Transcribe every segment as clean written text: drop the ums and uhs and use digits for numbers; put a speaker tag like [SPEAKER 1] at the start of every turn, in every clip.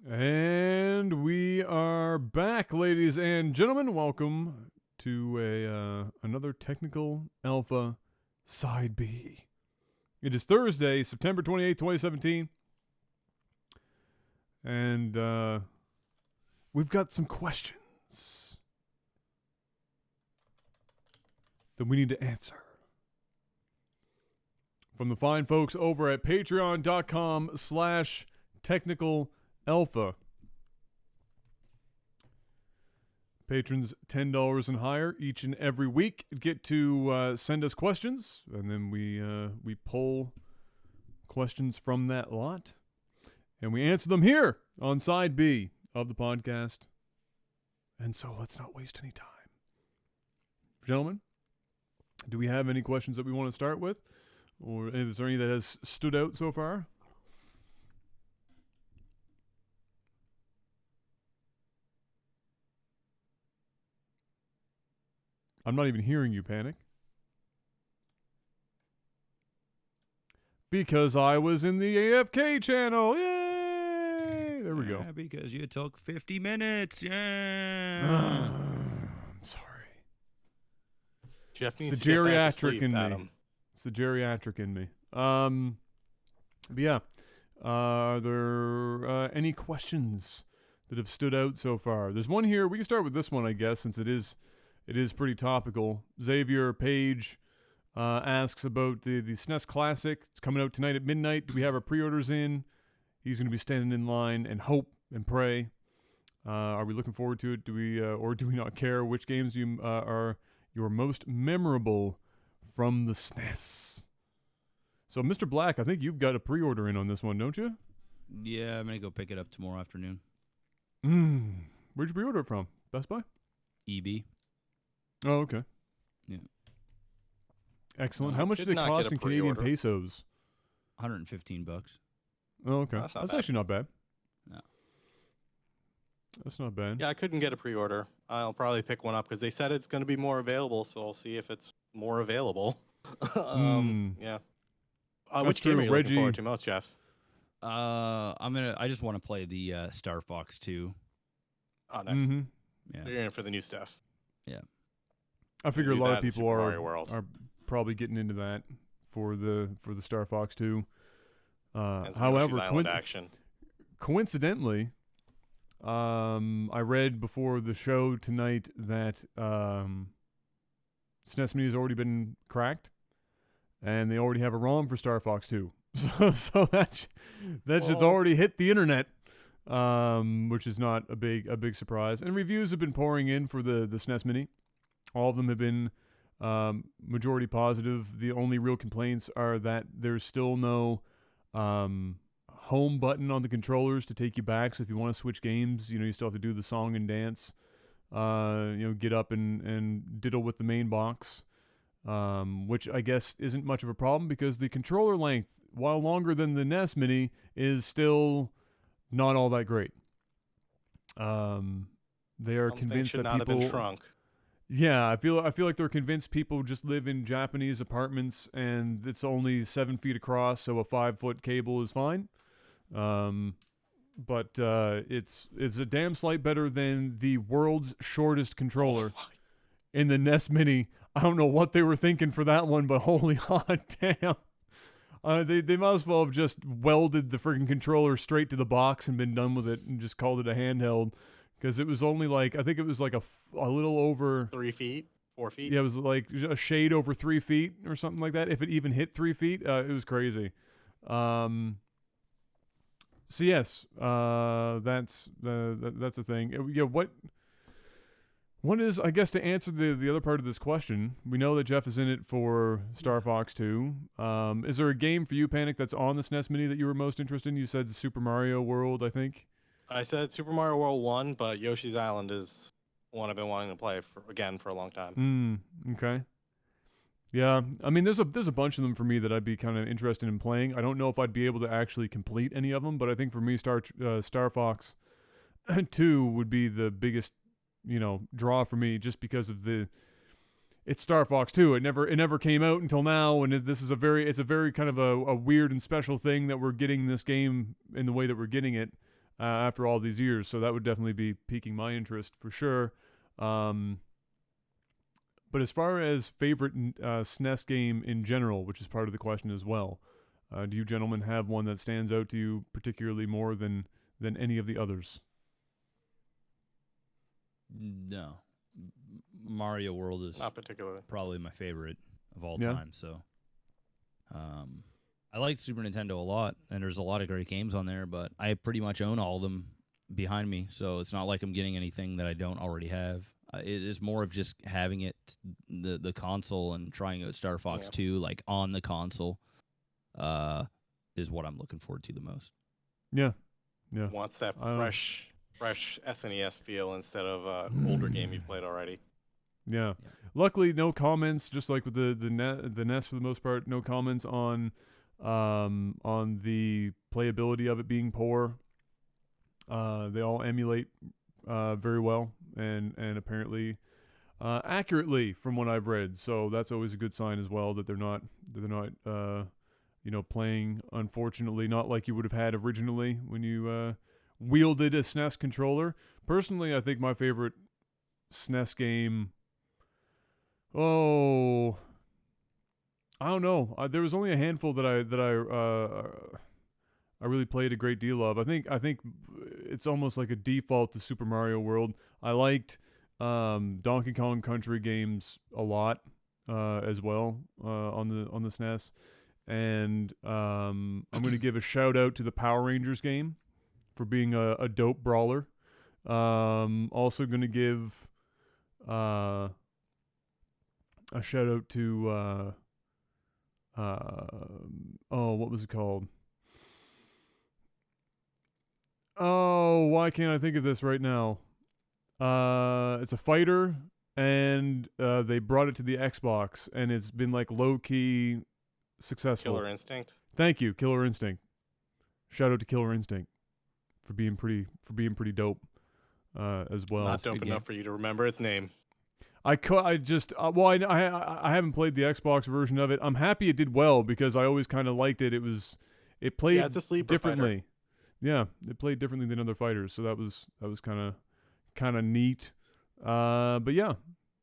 [SPEAKER 1] And we are back, ladies and gentlemen. Welcome to another Technical Alpha Side B. It is Thursday, September 28th, 2017. And we've got some questions that we need to answer from the fine folks over at patreon.com/technical Alpha. Patrons $10 and higher each and every week get to send us questions, and then we pull questions from that lot, and we answer them here on Side B of the podcast. And so let's not waste any time. Gentlemen, do we have any questions that we want to start with? Or is there any that has stood out so far? I'm not even hearing you, Panic. Because I was in the AFK channel. Yay! There we go.
[SPEAKER 2] Because you took 50 minutes. Yeah.
[SPEAKER 1] I'm sorry.
[SPEAKER 3] Jeff needs
[SPEAKER 1] It's the
[SPEAKER 3] to get back to
[SPEAKER 1] geriatric
[SPEAKER 3] sleep,
[SPEAKER 1] in me.
[SPEAKER 3] Adam.
[SPEAKER 1] It's the geriatric in me. But yeah. Are there any questions that have stood out so far? There's one here. We can start with this one, I guess, since it is pretty topical. Xavier Page asks about the SNES Classic. It's coming out tonight at midnight. Do we have our pre-orders in? He's going to be standing in line and hope and pray. Are we looking forward to it? Do we or do we not care? Which games are your most memorable from the SNES? So, Mr. Black, I think you've got a pre-order in on this one, don't you?
[SPEAKER 2] Yeah, I'm going to go pick it up tomorrow afternoon.
[SPEAKER 1] Where'd you pre-order it from? Best Buy?
[SPEAKER 2] EB.
[SPEAKER 1] Oh, okay.
[SPEAKER 2] Yeah.
[SPEAKER 1] Excellent.
[SPEAKER 3] No,
[SPEAKER 1] How
[SPEAKER 3] I
[SPEAKER 1] much
[SPEAKER 3] did
[SPEAKER 1] did it
[SPEAKER 3] not
[SPEAKER 1] cost
[SPEAKER 3] get a
[SPEAKER 1] in Canadian
[SPEAKER 3] pre-order.
[SPEAKER 1] pesos?
[SPEAKER 2] $115.
[SPEAKER 1] Oh, okay.
[SPEAKER 3] That's not
[SPEAKER 1] That's
[SPEAKER 3] bad.
[SPEAKER 1] actually not bad.
[SPEAKER 2] No.
[SPEAKER 1] That's not bad.
[SPEAKER 3] Yeah, I couldn't get a pre-order. I'll probably pick one up because they said it's going to be more available, so I'll see if it's more available. Yeah. Which game
[SPEAKER 1] true.
[SPEAKER 3] are you
[SPEAKER 1] Reggie-
[SPEAKER 3] looking forward to most, Jeff?
[SPEAKER 2] I just want to play the Star Fox 2.
[SPEAKER 3] Oh, nice.
[SPEAKER 1] Mm-hmm.
[SPEAKER 2] Yeah.
[SPEAKER 3] You're in for the new stuff.
[SPEAKER 1] I figure a
[SPEAKER 3] Do
[SPEAKER 1] lot
[SPEAKER 3] that
[SPEAKER 1] of
[SPEAKER 3] in
[SPEAKER 1] people
[SPEAKER 3] Super Mario World.
[SPEAKER 1] are probably getting into that for the Star Fox 2.
[SPEAKER 3] And some
[SPEAKER 1] However,
[SPEAKER 3] Yoshi's Island action.
[SPEAKER 1] coincidentally, I read before the show tonight that SNES Mini has already been cracked, and they already have a ROM for Star Fox 2. So that shit's already hit the internet, which is not a big surprise. And reviews have been pouring in for the SNES Mini. All of them have been majority positive. The only real complaints are that there's still no home button on the controllers to take you back. So if you want to switch games, you still have to do the song and dance. Get up and diddle with the main box, which I guess isn't much of a problem because the controller length, while longer than the NES Mini, is still not all that great. They are
[SPEAKER 3] Something
[SPEAKER 1] convinced
[SPEAKER 3] should
[SPEAKER 1] that
[SPEAKER 3] not
[SPEAKER 1] people
[SPEAKER 3] have been shrunk.
[SPEAKER 1] Yeah, I feel like they're convinced people just live in Japanese apartments and it's only 7 feet across, so a 5-foot cable is fine. But it's a damn sight better than the world's shortest controller in the NES Mini. I don't know what they were thinking for that one, but holy hot damn. They might as well have just welded the friggin' controller straight to the box and been done with it and just called it a handheld. Because it was only I think it was like a little over
[SPEAKER 3] 3 feet, 4 feet.
[SPEAKER 1] Yeah, it was like a shade over 3 feet or something like that. If it even hit 3 feet, it was crazy. So yes, that's a thing. Yeah, what is, I guess, to answer the other part of this question? We know that Jeff is in it for Star Fox 2. Is there a game for you, Panic, that's on the SNES Mini that you were most interested in? You said Super Mario World, I think.
[SPEAKER 3] I said Super Mario World 1, but Yoshi's Island is one I've been wanting to play for a long time.
[SPEAKER 1] Okay. Yeah, I mean, there's a bunch of them for me that I'd be kind of interested in playing. I don't know if I'd be able to actually complete any of them, but I think for me, Star Fox 2 would be the biggest, draw for me, just because of it's Star Fox 2. It never came out until now, and it's a very kind of a weird and special thing that we're getting this game in the way that we're getting it. after all these years. So that would definitely be piquing my interest for sure. But as far as favorite SNES game in general, which is part of the question as well, do you gentlemen have one that stands out to you particularly more than any of the others?
[SPEAKER 2] No. Mario World is
[SPEAKER 3] Not particularly.
[SPEAKER 2] probably my favorite of all
[SPEAKER 1] Yeah.
[SPEAKER 2] time. So, I like Super Nintendo a lot, and there's a lot of great games on there, but I pretty much own all of them behind me, so it's not like I'm getting anything that I don't already have. It is more of just having it, the console, and trying out Star Fox 2, like, on the console, is what I'm looking forward to the most.
[SPEAKER 1] Yeah. Yeah.
[SPEAKER 3] Wants that fresh SNES feel instead of older game you've played already.
[SPEAKER 1] Yeah. Luckily, no comments. Just like with the NES for the most part, no comments on the playability of it being poor. They all emulate very well and apparently accurately from what I've read. So that's always a good sign as well that they're not playing, unfortunately, not like you would have had originally when you wielded a SNES controller. Personally, I think my favorite SNES game, I don't know. There was only a handful that I really played a great deal of. I think it's almost like a default to Super Mario World. I liked Donkey Kong Country games a lot as well on the SNES. And I'm going to give a shout out to the Power Rangers game for being a dope brawler. Also going to give a shout out to what was it called? Oh, why can't I think of this right now? It's a fighter, and they brought it to the Xbox, and it's been like low key successful.
[SPEAKER 3] Killer Instinct.
[SPEAKER 1] Thank you, Killer Instinct. Shout out to Killer Instinct for being pretty dope as well.
[SPEAKER 3] Not dope enough for you to remember its name.
[SPEAKER 1] I haven't played the Xbox version of it. I'm happy it did well because I always kind of liked it. It played
[SPEAKER 3] it's a sleeper
[SPEAKER 1] differently.
[SPEAKER 3] fighter.
[SPEAKER 1] Yeah, it played differently than other fighters, so that was kind of neat. But yeah,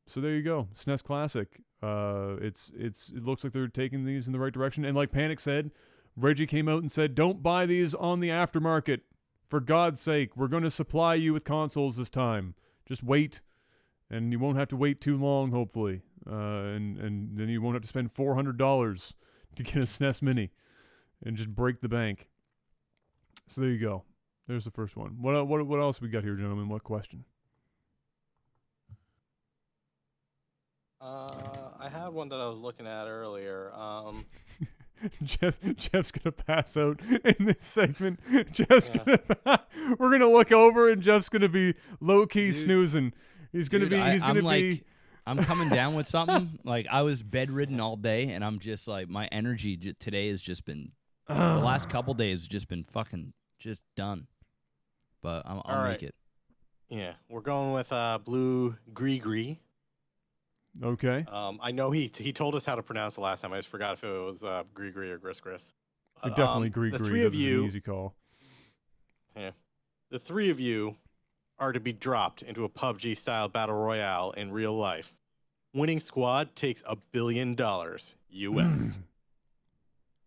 [SPEAKER 1] so there you go, SNES Classic. It looks like they're taking these in the right direction. And like Panic said, Reggie came out and said, "Don't buy these on the aftermarket. For God's sake, we're going to supply you with consoles this time. Just wait, and you won't have to wait too long, hopefully. And then you won't have to spend $400 to get a SNES Mini and just break the bank." So there you go. There's the first one. What else we got here, gentlemen? What question?
[SPEAKER 3] I had one that I was looking at earlier.
[SPEAKER 1] Jeff's gonna pass out in this segment. We're gonna look over and Jeff's gonna be low key snoozing. He's gonna be.
[SPEAKER 2] I'm coming down with something. Like, I was bedridden all day, and I'm just like, my energy today has just been. The last couple days just been fucking just done. But I'll make it.
[SPEAKER 3] Yeah, we're going with Blue Gree.
[SPEAKER 1] Okay.
[SPEAKER 3] I know he told us how to pronounce it last time. I just forgot if it was Gree or Gris.
[SPEAKER 1] Definitely Gree.
[SPEAKER 3] The three of you,
[SPEAKER 1] an easy call.
[SPEAKER 3] Yeah, the three of you are to be dropped into a PUBG style battle royale in real life. Winning squad takes $1 billion US.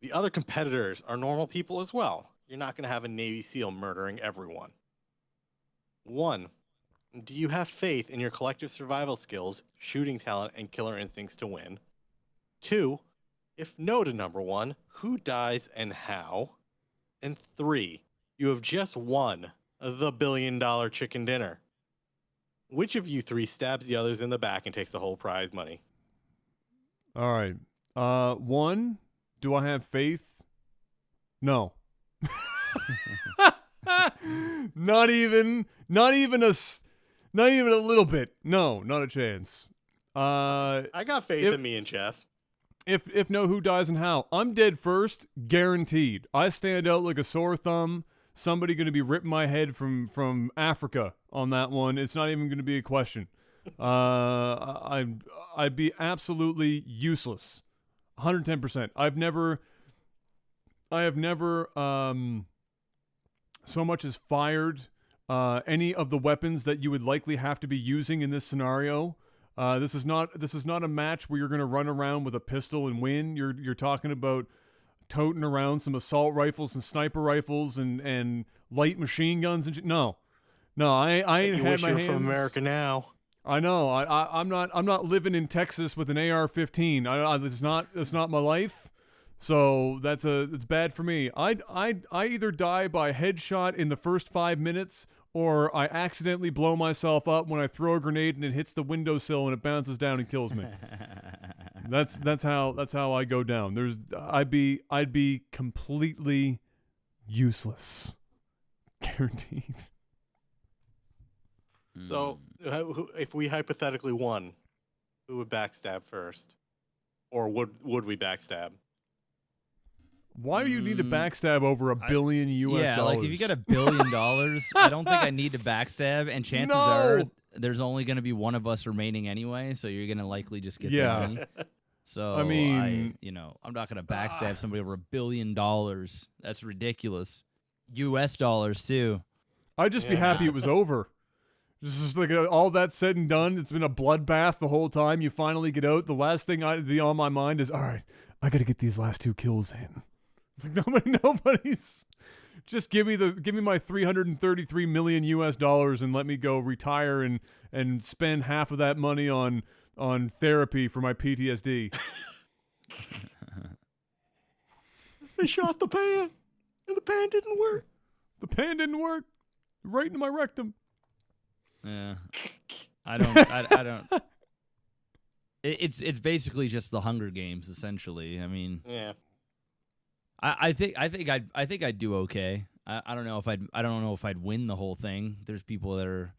[SPEAKER 3] The other competitors are normal people as well. You're not going to have a Navy SEAL murdering everyone. 1. Do you have faith in your collective survival skills, shooting talent, and killer instincts to win? 2. If no to number 1, who dies and how? And 3. You have just won the $1 billion chicken dinner. Which of you 3 stabs the others in the back and takes the whole prize money?
[SPEAKER 1] All right. 1. Do I have faith? No. Not even a little bit. No, not a chance.
[SPEAKER 3] I got faith in me and Jeff.
[SPEAKER 1] If no, who dies and how? I'm dead first, guaranteed. I stand out like a sore thumb. Somebody going to be ripping my head from Africa on that one. It's not even going to be a question. I'd be absolutely useless. 110%. I have never so much as fired any of the weapons that you would likely have to be using in this scenario. This is not a match where you're going to run around with a pistol and win. You're talking about toting around some assault rifles and sniper rifles and light machine guns and no, I ain't
[SPEAKER 3] You
[SPEAKER 1] had
[SPEAKER 3] wish
[SPEAKER 1] my
[SPEAKER 3] you were
[SPEAKER 1] hands.
[SPEAKER 3] from America now.
[SPEAKER 1] I know. I'm not living in Texas with an AR-15. It's not my life. So it's bad for me. I either die by headshot in the first 5 minutes, or I accidentally blow myself up when I throw a grenade and it hits the windowsill and it bounces down and kills me. That's how I go down. I'd be completely useless, guaranteed.
[SPEAKER 3] So, if we hypothetically won, who would backstab first, or would we backstab?
[SPEAKER 1] Why do you need to backstab over $1 billion US
[SPEAKER 2] Yeah,
[SPEAKER 1] dollars?
[SPEAKER 2] like if you got $1 billion, I don't think I need to backstab, and chances are there's only going to be one of us remaining anyway, so you're going to likely just get the money. So
[SPEAKER 1] I mean,
[SPEAKER 2] I'm not going to backstab somebody over $1 billion. That's ridiculous. US dollars too.
[SPEAKER 1] I'd just be happy it was over. Just like all that said and done, it's been a bloodbath the whole time. You finally get out. The last thing I'd be on my mind is, all right, I got to get these last 2 kills in. Like nobody's. Just give me my $333 million US dollars and let me go retire and spend half of that money on therapy for my PTSD.
[SPEAKER 3] They shot the pan, and the pan didn't work.
[SPEAKER 1] The pan didn't work. Right into my rectum.
[SPEAKER 2] Yeah, I don't. It's basically just the Hunger Games, essentially. I mean,
[SPEAKER 3] yeah.
[SPEAKER 2] I think I'd do okay. I don't know if I'd win the whole thing. There's people that are,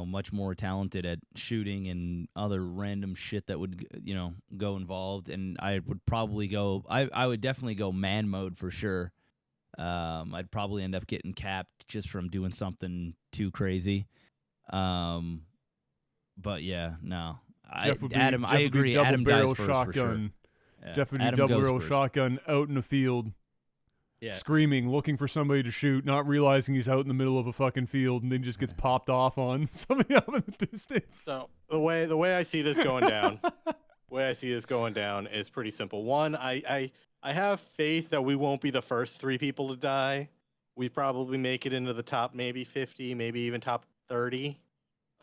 [SPEAKER 2] much more talented at shooting and other random shit that would, go involved. And I would probably go. I would definitely go man mode for sure. I'd probably end up getting capped just from doing something too crazy. But yeah, no. I agree. Adam dies first
[SPEAKER 1] shotgun.
[SPEAKER 2] for sure. Yeah.
[SPEAKER 1] Jeff would do double barrel shotgun out in the field, screaming, looking for somebody to shoot, not realizing he's out in the middle of a fucking field, and then just gets popped off on somebody up in the distance.
[SPEAKER 3] So the way I see this going down, is pretty simple. One, I have faith that we won't be the first 3 people to die. We probably make it into the top maybe 50, maybe even top 30.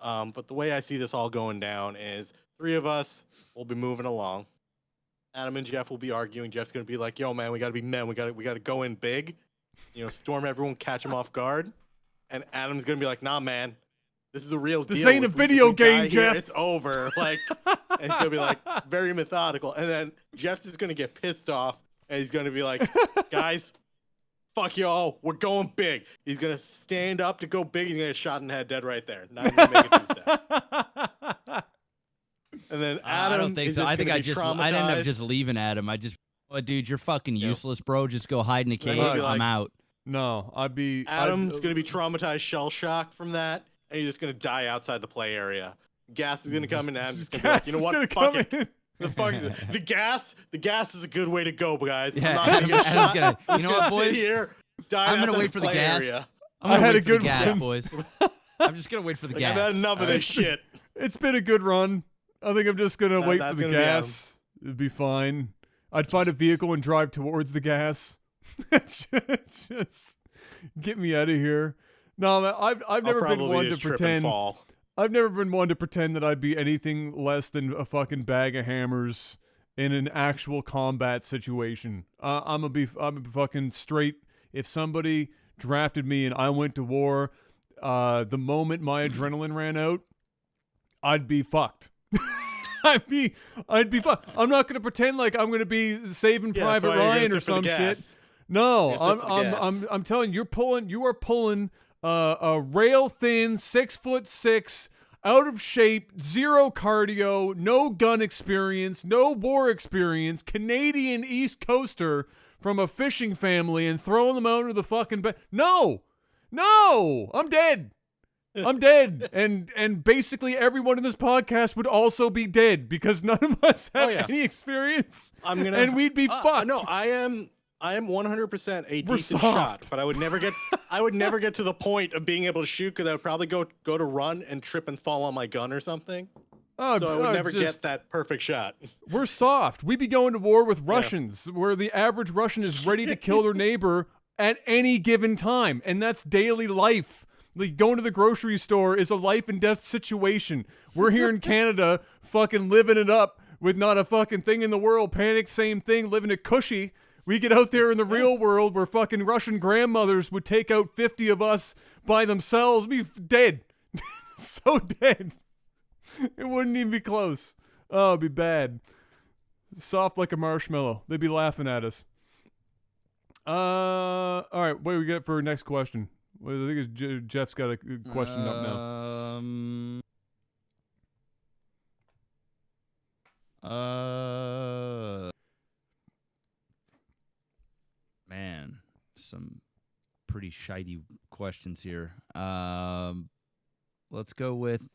[SPEAKER 3] But the way I see this all going down is 3 of us will be moving along. Adam and Jeff will be arguing. Jeff's gonna be like, "Yo, man, we gotta be men. We gotta go in big, storm everyone, catch them off guard." And Adam's gonna be like, "Nah, man, this is a real deal.
[SPEAKER 1] This ain't a video game, Jeff.
[SPEAKER 3] It's over." Like, and he's gonna be like very methodical. And then Jeff's just gonna get pissed off, and he's gonna be like, "Guys, fuck y'all. We're going big." He's gonna stand up to go big. He's gonna get shot in the head, dead right there. Not even make it 2 steps. And then Adam,
[SPEAKER 2] I don't think so. I think I'd end up just leaving Adam. Dude, you're fucking useless, bro. Just go hide in a cave. I'm out.
[SPEAKER 1] No,
[SPEAKER 3] Adam's gonna be traumatized, shell shocked from that, and he's just gonna die outside the play area. Gas is gonna come in, and Adam's just gonna be like, "You know what? Fuck it. The gas is a good way to go, guys.
[SPEAKER 2] Yeah,
[SPEAKER 3] I'm not gonna get shot.
[SPEAKER 2] You know what, boys?
[SPEAKER 3] Here,
[SPEAKER 2] I'm gonna wait for the gas.
[SPEAKER 3] Area.
[SPEAKER 2] I'm gonna wait for the
[SPEAKER 1] good
[SPEAKER 2] gas,
[SPEAKER 1] one.
[SPEAKER 2] boys. I'm just gonna wait for the gas.
[SPEAKER 3] I've had enough of this shit.
[SPEAKER 1] It's been a good run. I think I'm just gonna wait for the gas. It'd be fine. I'd find a vehicle and drive towards the gas. Just get me out of here. No, man, I've never been one to pretend. I've never been one to pretend that I'd be anything less than a fucking bag of hammers in an actual combat situation. I'm a fucking straight. If somebody drafted me and I went to war, the moment my adrenaline ran out, I'd be fucked. I'd be fucked. I'm not gonna pretend like I'm gonna be Saving Private Ryan or some shit. No, I'm telling you, you are pulling a rail thin, 6'6", out of shape, 0 cardio, no gun experience, no war experience, Canadian East Coaster from a fishing family and throwing them out of the fucking bed. No, I'm dead. I'm dead, and basically everyone in this podcast would also be dead because none of us have any experience. And we'd be fucked.
[SPEAKER 3] No, I I am 100% a
[SPEAKER 1] We're
[SPEAKER 3] decent
[SPEAKER 1] soft.
[SPEAKER 3] shot, but I would never get to the point of being able to shoot because I would probably go to run and trip and fall on my gun or something.
[SPEAKER 1] Oh,
[SPEAKER 3] So I would never
[SPEAKER 1] just-
[SPEAKER 3] get that perfect shot.
[SPEAKER 1] We're soft. We be going to war with Russians, where the average Russian is ready to kill their neighbor at any given time, and that's daily life. Like going to the grocery store is a life and death situation. We're here in Canada, fucking living it up with not a fucking thing in the world. Panic, same thing, living it cushy. We get out there in the real world where fucking Russian grandmothers would take out 50 of us by themselves. We'd be dead. So dead. It wouldn't even be close. Oh, it'd be bad. Soft like a marshmallow. They'd be laughing at us. All right, what do we got for our next question? Well, I think it's Jeff's got a question up now.
[SPEAKER 2] Man, some pretty shitey questions here. Let's go with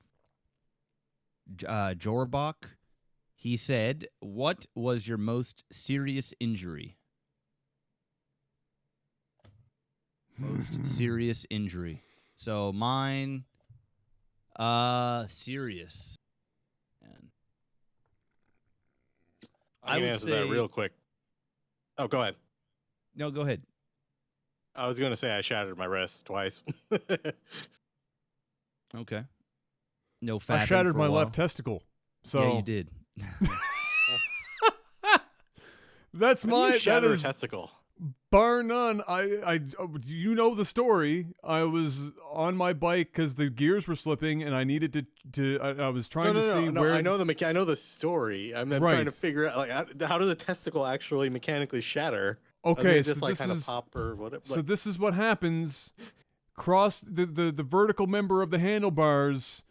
[SPEAKER 2] Jorbach. He said, "What was your most serious injury?" Most serious injury. So mine, serious. Man.
[SPEAKER 3] I can
[SPEAKER 2] would
[SPEAKER 3] answer that
[SPEAKER 2] say-
[SPEAKER 3] real quick. Oh, go ahead.
[SPEAKER 2] No, go ahead.
[SPEAKER 3] I was going to say I shattered my wrist twice.
[SPEAKER 2] Okay. No
[SPEAKER 1] I
[SPEAKER 2] fapping
[SPEAKER 1] shattered
[SPEAKER 2] for a
[SPEAKER 1] my
[SPEAKER 2] while.
[SPEAKER 1] left testicle. So
[SPEAKER 2] Yeah, you did.
[SPEAKER 1] that's
[SPEAKER 3] How do you
[SPEAKER 1] my that
[SPEAKER 3] shatter a
[SPEAKER 1] is
[SPEAKER 3] testicle.
[SPEAKER 1] bar none. You know the story. I was on my bike because the gears were slipping, and I needed to. I was trying to see where.
[SPEAKER 3] I know I know the story. I'm trying to
[SPEAKER 1] Right.
[SPEAKER 3] figure out like how does a testicle actually mechanically shatter?
[SPEAKER 1] Okay,
[SPEAKER 3] just
[SPEAKER 1] so
[SPEAKER 3] like
[SPEAKER 1] this
[SPEAKER 3] kind
[SPEAKER 1] is
[SPEAKER 3] of pop or whatever.
[SPEAKER 1] so this is what happens. Cross the vertical member of the handlebars.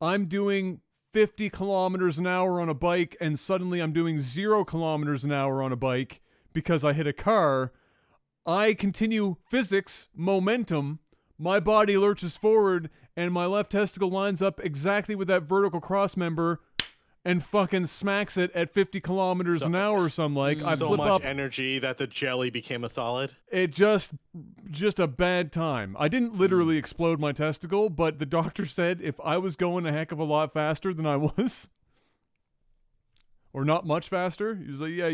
[SPEAKER 1] I'm doing 50 kilometers an hour on a bike, and suddenly I'm doing 0 kilometers an hour on a bike because I hit a car. I continue physics, momentum. My body lurches forward, and my left testicle lines up exactly with that vertical cross member and fucking smacks it at 50 kilometers an hour or something like. I
[SPEAKER 3] so
[SPEAKER 1] flip
[SPEAKER 3] much
[SPEAKER 1] up.
[SPEAKER 3] energy that the jelly became a solid.
[SPEAKER 1] It just a bad time. I didn't literally explode my testicle, but the doctor said if I was going a heck of a lot faster than I was, or not much faster, he was like, yeah,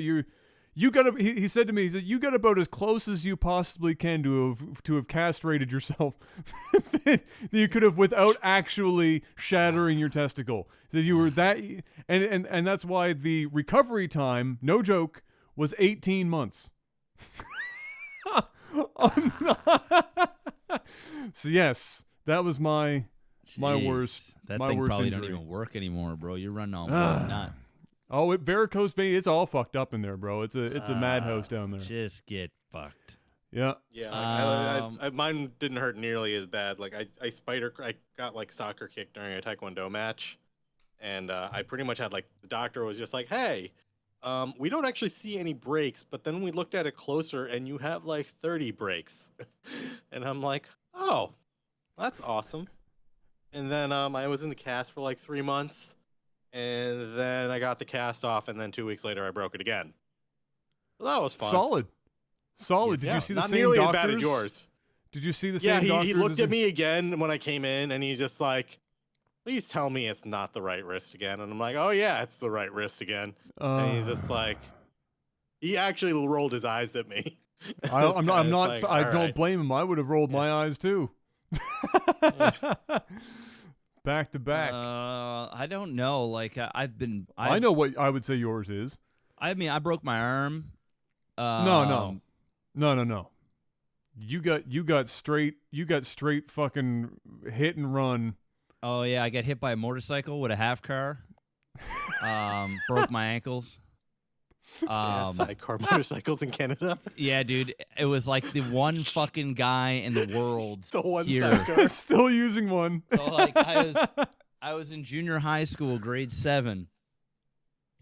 [SPEAKER 1] you got he said to me, he said, you got about as close as you possibly can to have castrated yourself that you could have without actually shattering your testicle. He said you were that, and that's why the recovery time, no joke, was 18 months. So yes, that was my worst.
[SPEAKER 2] That
[SPEAKER 1] my
[SPEAKER 2] thing
[SPEAKER 1] worst
[SPEAKER 2] probably
[SPEAKER 1] injury.
[SPEAKER 2] don't even work anymore, bro. You're running on
[SPEAKER 1] Ah.
[SPEAKER 2] one nut.
[SPEAKER 1] Oh, varicose vein, it's all fucked up in there, bro. It's a madhouse down there.
[SPEAKER 2] Just get fucked.
[SPEAKER 1] Yeah.
[SPEAKER 3] Yeah, mine didn't hurt nearly as bad. Like I got like soccer kicked during a taekwondo match, and I pretty much had like the doctor was just like, hey, we don't actually see any breaks, but then we looked at it closer, and you have like 30 breaks, and I'm like, oh, that's awesome. And then I was in the cast for like 3 months, and then I got the cast off, and then 2 weeks later I broke it again. So that was fun.
[SPEAKER 1] Solid. Did
[SPEAKER 3] Yeah,
[SPEAKER 1] you see the
[SPEAKER 3] not
[SPEAKER 1] same
[SPEAKER 3] nearly
[SPEAKER 1] doctors?
[SPEAKER 3] as bad as yours.
[SPEAKER 1] Did you see the
[SPEAKER 3] Yeah,
[SPEAKER 1] same doctors?
[SPEAKER 3] he looked
[SPEAKER 1] as
[SPEAKER 3] at me again when I came in, and he's just like, please tell me it's not the right wrist again. And I'm like, oh yeah, it's the right wrist again. And he's just like, he actually rolled his eyes at me.
[SPEAKER 1] I don't
[SPEAKER 3] right.
[SPEAKER 1] blame him. I would have rolled my eyes too. Back to back.
[SPEAKER 2] I don't know. Like
[SPEAKER 1] I know what I would say yours is.
[SPEAKER 2] I mean, I broke my arm.
[SPEAKER 1] No. You got straight fucking hit and run.
[SPEAKER 2] Oh yeah, I got hit by a motorcycle with a half car. Broke my ankles.
[SPEAKER 3] Sidecar motorcycles in Canada.
[SPEAKER 2] Yeah, dude, it was like the one fucking guy in the world
[SPEAKER 3] The one
[SPEAKER 2] here.
[SPEAKER 3] sidecar.
[SPEAKER 1] Still using one.
[SPEAKER 2] So like I was in junior high school, grade 7,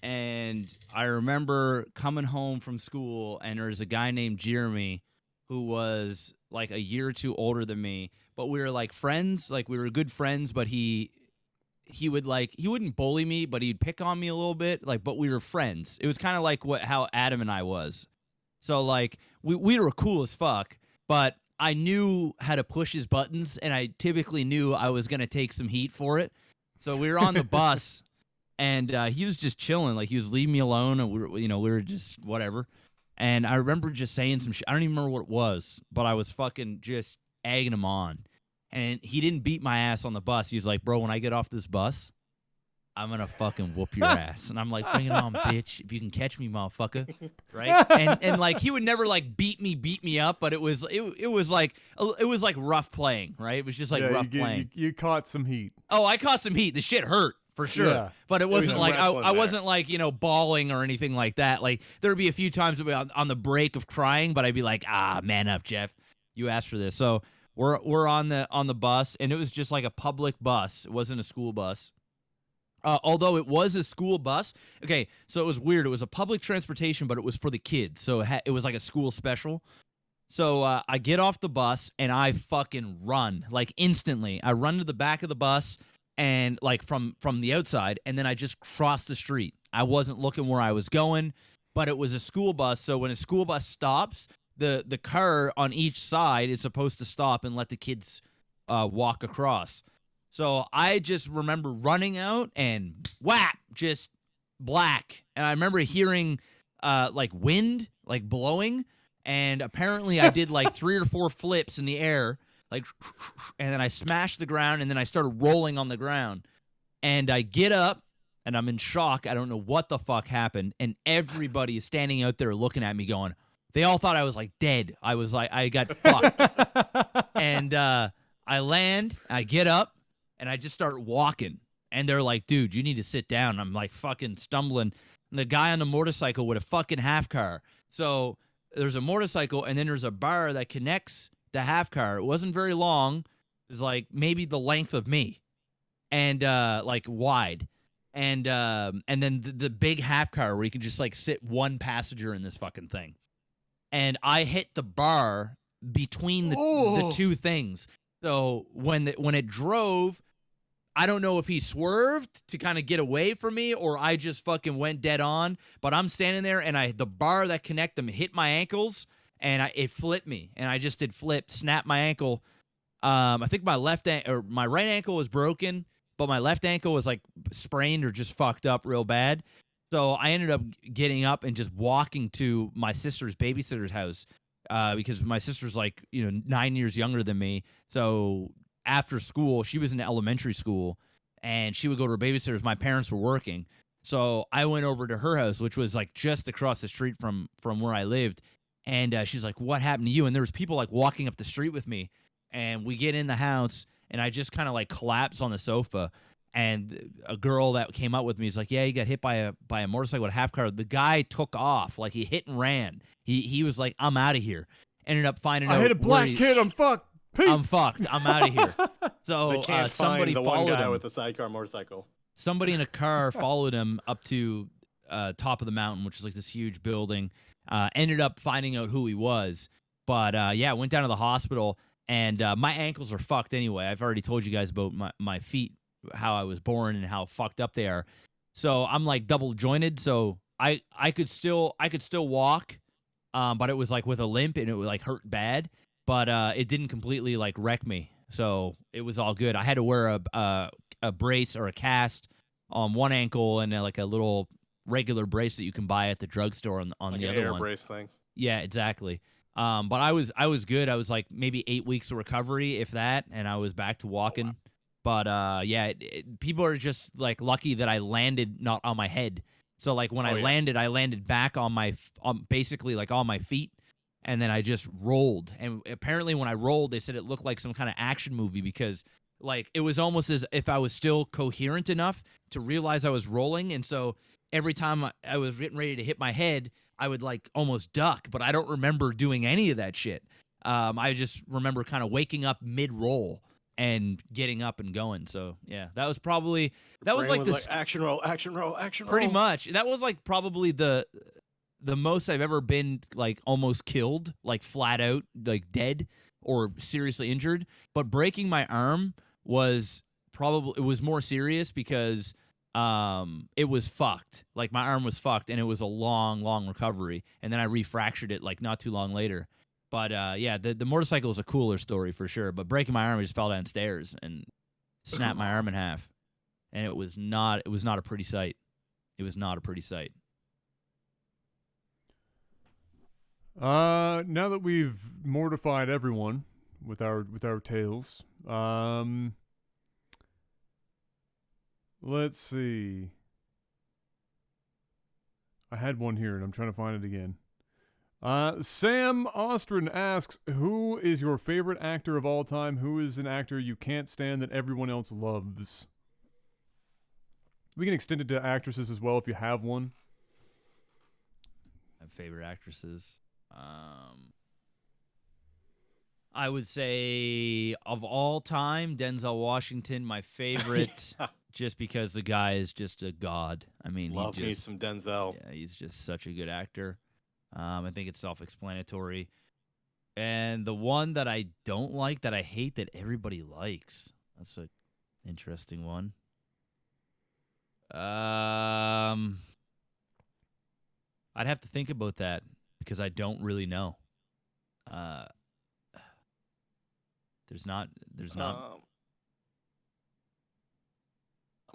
[SPEAKER 2] and I remember coming home from school, and there was a guy named Jeremy who was like a year or two older than me, but we were like friends, like we were good friends, but he wouldn't bully me, but he'd pick on me a little bit, like, but we were friends. It was kind of like how Adam and I was. So like we were cool as fuck, but I knew how to push his buttons, and I typically knew I was gonna take some heat for it. So we were on the bus, and he was just chilling, like he was leaving me alone, and we were just whatever. And I remember just saying some shit. I don't even remember what it was, but I was fucking just egging him on. And he didn't beat my ass on the bus. He was like, bro, when I get off this bus, I'm going to fucking whoop your ass. And I'm like, bring it on, bitch. If you can catch me, motherfucker. Right? And like, he would never like beat me up, but it was like rough playing, right? It was just like rough playing.
[SPEAKER 1] You caught some heat.
[SPEAKER 2] Oh, I caught some heat. The shit hurt. For sure.
[SPEAKER 1] Yeah.
[SPEAKER 2] But it wasn't like I
[SPEAKER 3] there.
[SPEAKER 2] wasn't like, bawling or anything like that. Like there'd be a few times on the break of crying, but I'd be like, man up, Jeff. You asked for this. So we're on the bus, and it was just like a public bus. It wasn't a school bus. Although it was a school bus. Okay, so it was weird. It was a public transportation, but it was for the kids. So it was like a school special. So I get off the bus, and I fucking run, like instantly. I run to the back of the bus, and like from the outside, and then I just crossed the street. I wasn't looking where I was going, but it was a school bus. So when a school bus stops, the car on each side is supposed to stop and let the kids walk across. So I just remember running out and whap, just black. And I remember hearing like wind, like blowing. And apparently I did like 3 or 4 flips in the air, like, and then I smashed the ground, and then I started rolling on the ground. And I get up, and I'm in shock. I don't know what the fuck happened. And everybody is standing out there looking at me going, they all thought I was like dead. I was like, I got fucked. And I land, I get up, and I just start walking. And they're like, dude, you need to sit down. I'm like fucking stumbling. And the guy on the motorcycle with a fucking half car. So there's a motorcycle, and then there's a bar that connects the half car. It wasn't very long. It was like maybe the length of me, and like wide. And then the big half car where you can just like sit one passenger in this fucking thing. And I hit the bar between the two things. So when it drove, I don't know if he swerved to kind of get away from me, or I just fucking went dead on. But I'm standing there, and the bar that connect them hit my ankles, and it flipped me. And I just did flip, snap my ankle. I think my my right ankle was broken, but my left ankle was like sprained or just fucked up real bad. So I ended up getting up and just walking to my sister's babysitter's house because my sister's like 9 years younger than me. So after school, she was in elementary school, and she would go to her babysitter's. My parents were working. So I went over to her house, which was like just across the street from where I lived. And she's like, what happened to you? And there was people like walking up the street with me. And we get in the house, and I just kind of like collapse on the sofa. And a girl that came out with me is like, yeah, you got hit by a motorcycle with a half car. The guy took off, like he hit and ran. He was like, I'm out of here. Ended up finding out.
[SPEAKER 1] I hit a black kid. I'm fucked. Peace.
[SPEAKER 2] I'm fucked. I'm out of here. So
[SPEAKER 3] they can't
[SPEAKER 2] somebody
[SPEAKER 3] find the one
[SPEAKER 2] followed
[SPEAKER 3] guy
[SPEAKER 2] him.
[SPEAKER 3] with the sidecar motorcycle.
[SPEAKER 2] Somebody in a car followed him up to top of the mountain, which is like this huge building. Ended up finding out who he was. But yeah, went down to the hospital, and my ankles are fucked anyway. I've already told you guys about my feet, how I was born and how fucked up they are. So I'm like double jointed. So I could still walk, but it was like with a limp, and it would like hurt bad. But it didn't completely like wreck me. So it was all good. I had to wear a brace or a cast on one ankle, and like a little regular brace that you can buy at the drugstore on
[SPEAKER 3] Like
[SPEAKER 2] the
[SPEAKER 3] an
[SPEAKER 2] other
[SPEAKER 3] air
[SPEAKER 2] one.
[SPEAKER 3] brace thing.
[SPEAKER 2] Yeah, exactly. But I was good. I was like maybe 8 weeks of recovery, if that, and I was back to walking.
[SPEAKER 3] wow.
[SPEAKER 2] But yeah, people are just like lucky that I landed not on my head. So like when I landed back on basically like on my feet, and then I just rolled. And apparently when I rolled, they said it looked like some kind of action movie, because like it was almost as if I was still coherent enough to realize I was rolling. And so every time I was getting ready to hit my head, I would like almost duck, but I don't remember doing any of that shit. I just remember kind of waking up mid-roll and getting up and going. So yeah, that was probably like this
[SPEAKER 3] action roll.
[SPEAKER 2] pretty much. That was like probably the most I've ever been like almost killed, like flat out, like dead or seriously injured. But breaking my arm was more serious, because it was fucked. Like my arm was fucked, and it was a long recovery. And then I refractured it like not too long later. But yeah, the motorcycle is a cooler story for sure. But breaking my arm, I just fell downstairs and snapped my arm in half, and it was not a pretty sight. It was not a pretty sight.
[SPEAKER 1] Now that we've mortified everyone with our tales, let's see. I had one here, and I'm trying to find it again. Sam Ostrin asks, who is your favorite actor of all time? Who is an actor you can't stand that everyone else loves? We can extend it to actresses as well if you have one.
[SPEAKER 2] My favorite actresses. I would say of all time, Denzel Washington, my favorite, just because the guy is just a god. I mean,
[SPEAKER 3] Love me some Denzel.
[SPEAKER 2] Yeah, he's just such a good actor. I think it's self-explanatory. And the one that I don't like, that I hate, that everybody likes. That's an interesting one. I'd have to think about that because I don't really know. There's not.
[SPEAKER 3] I'm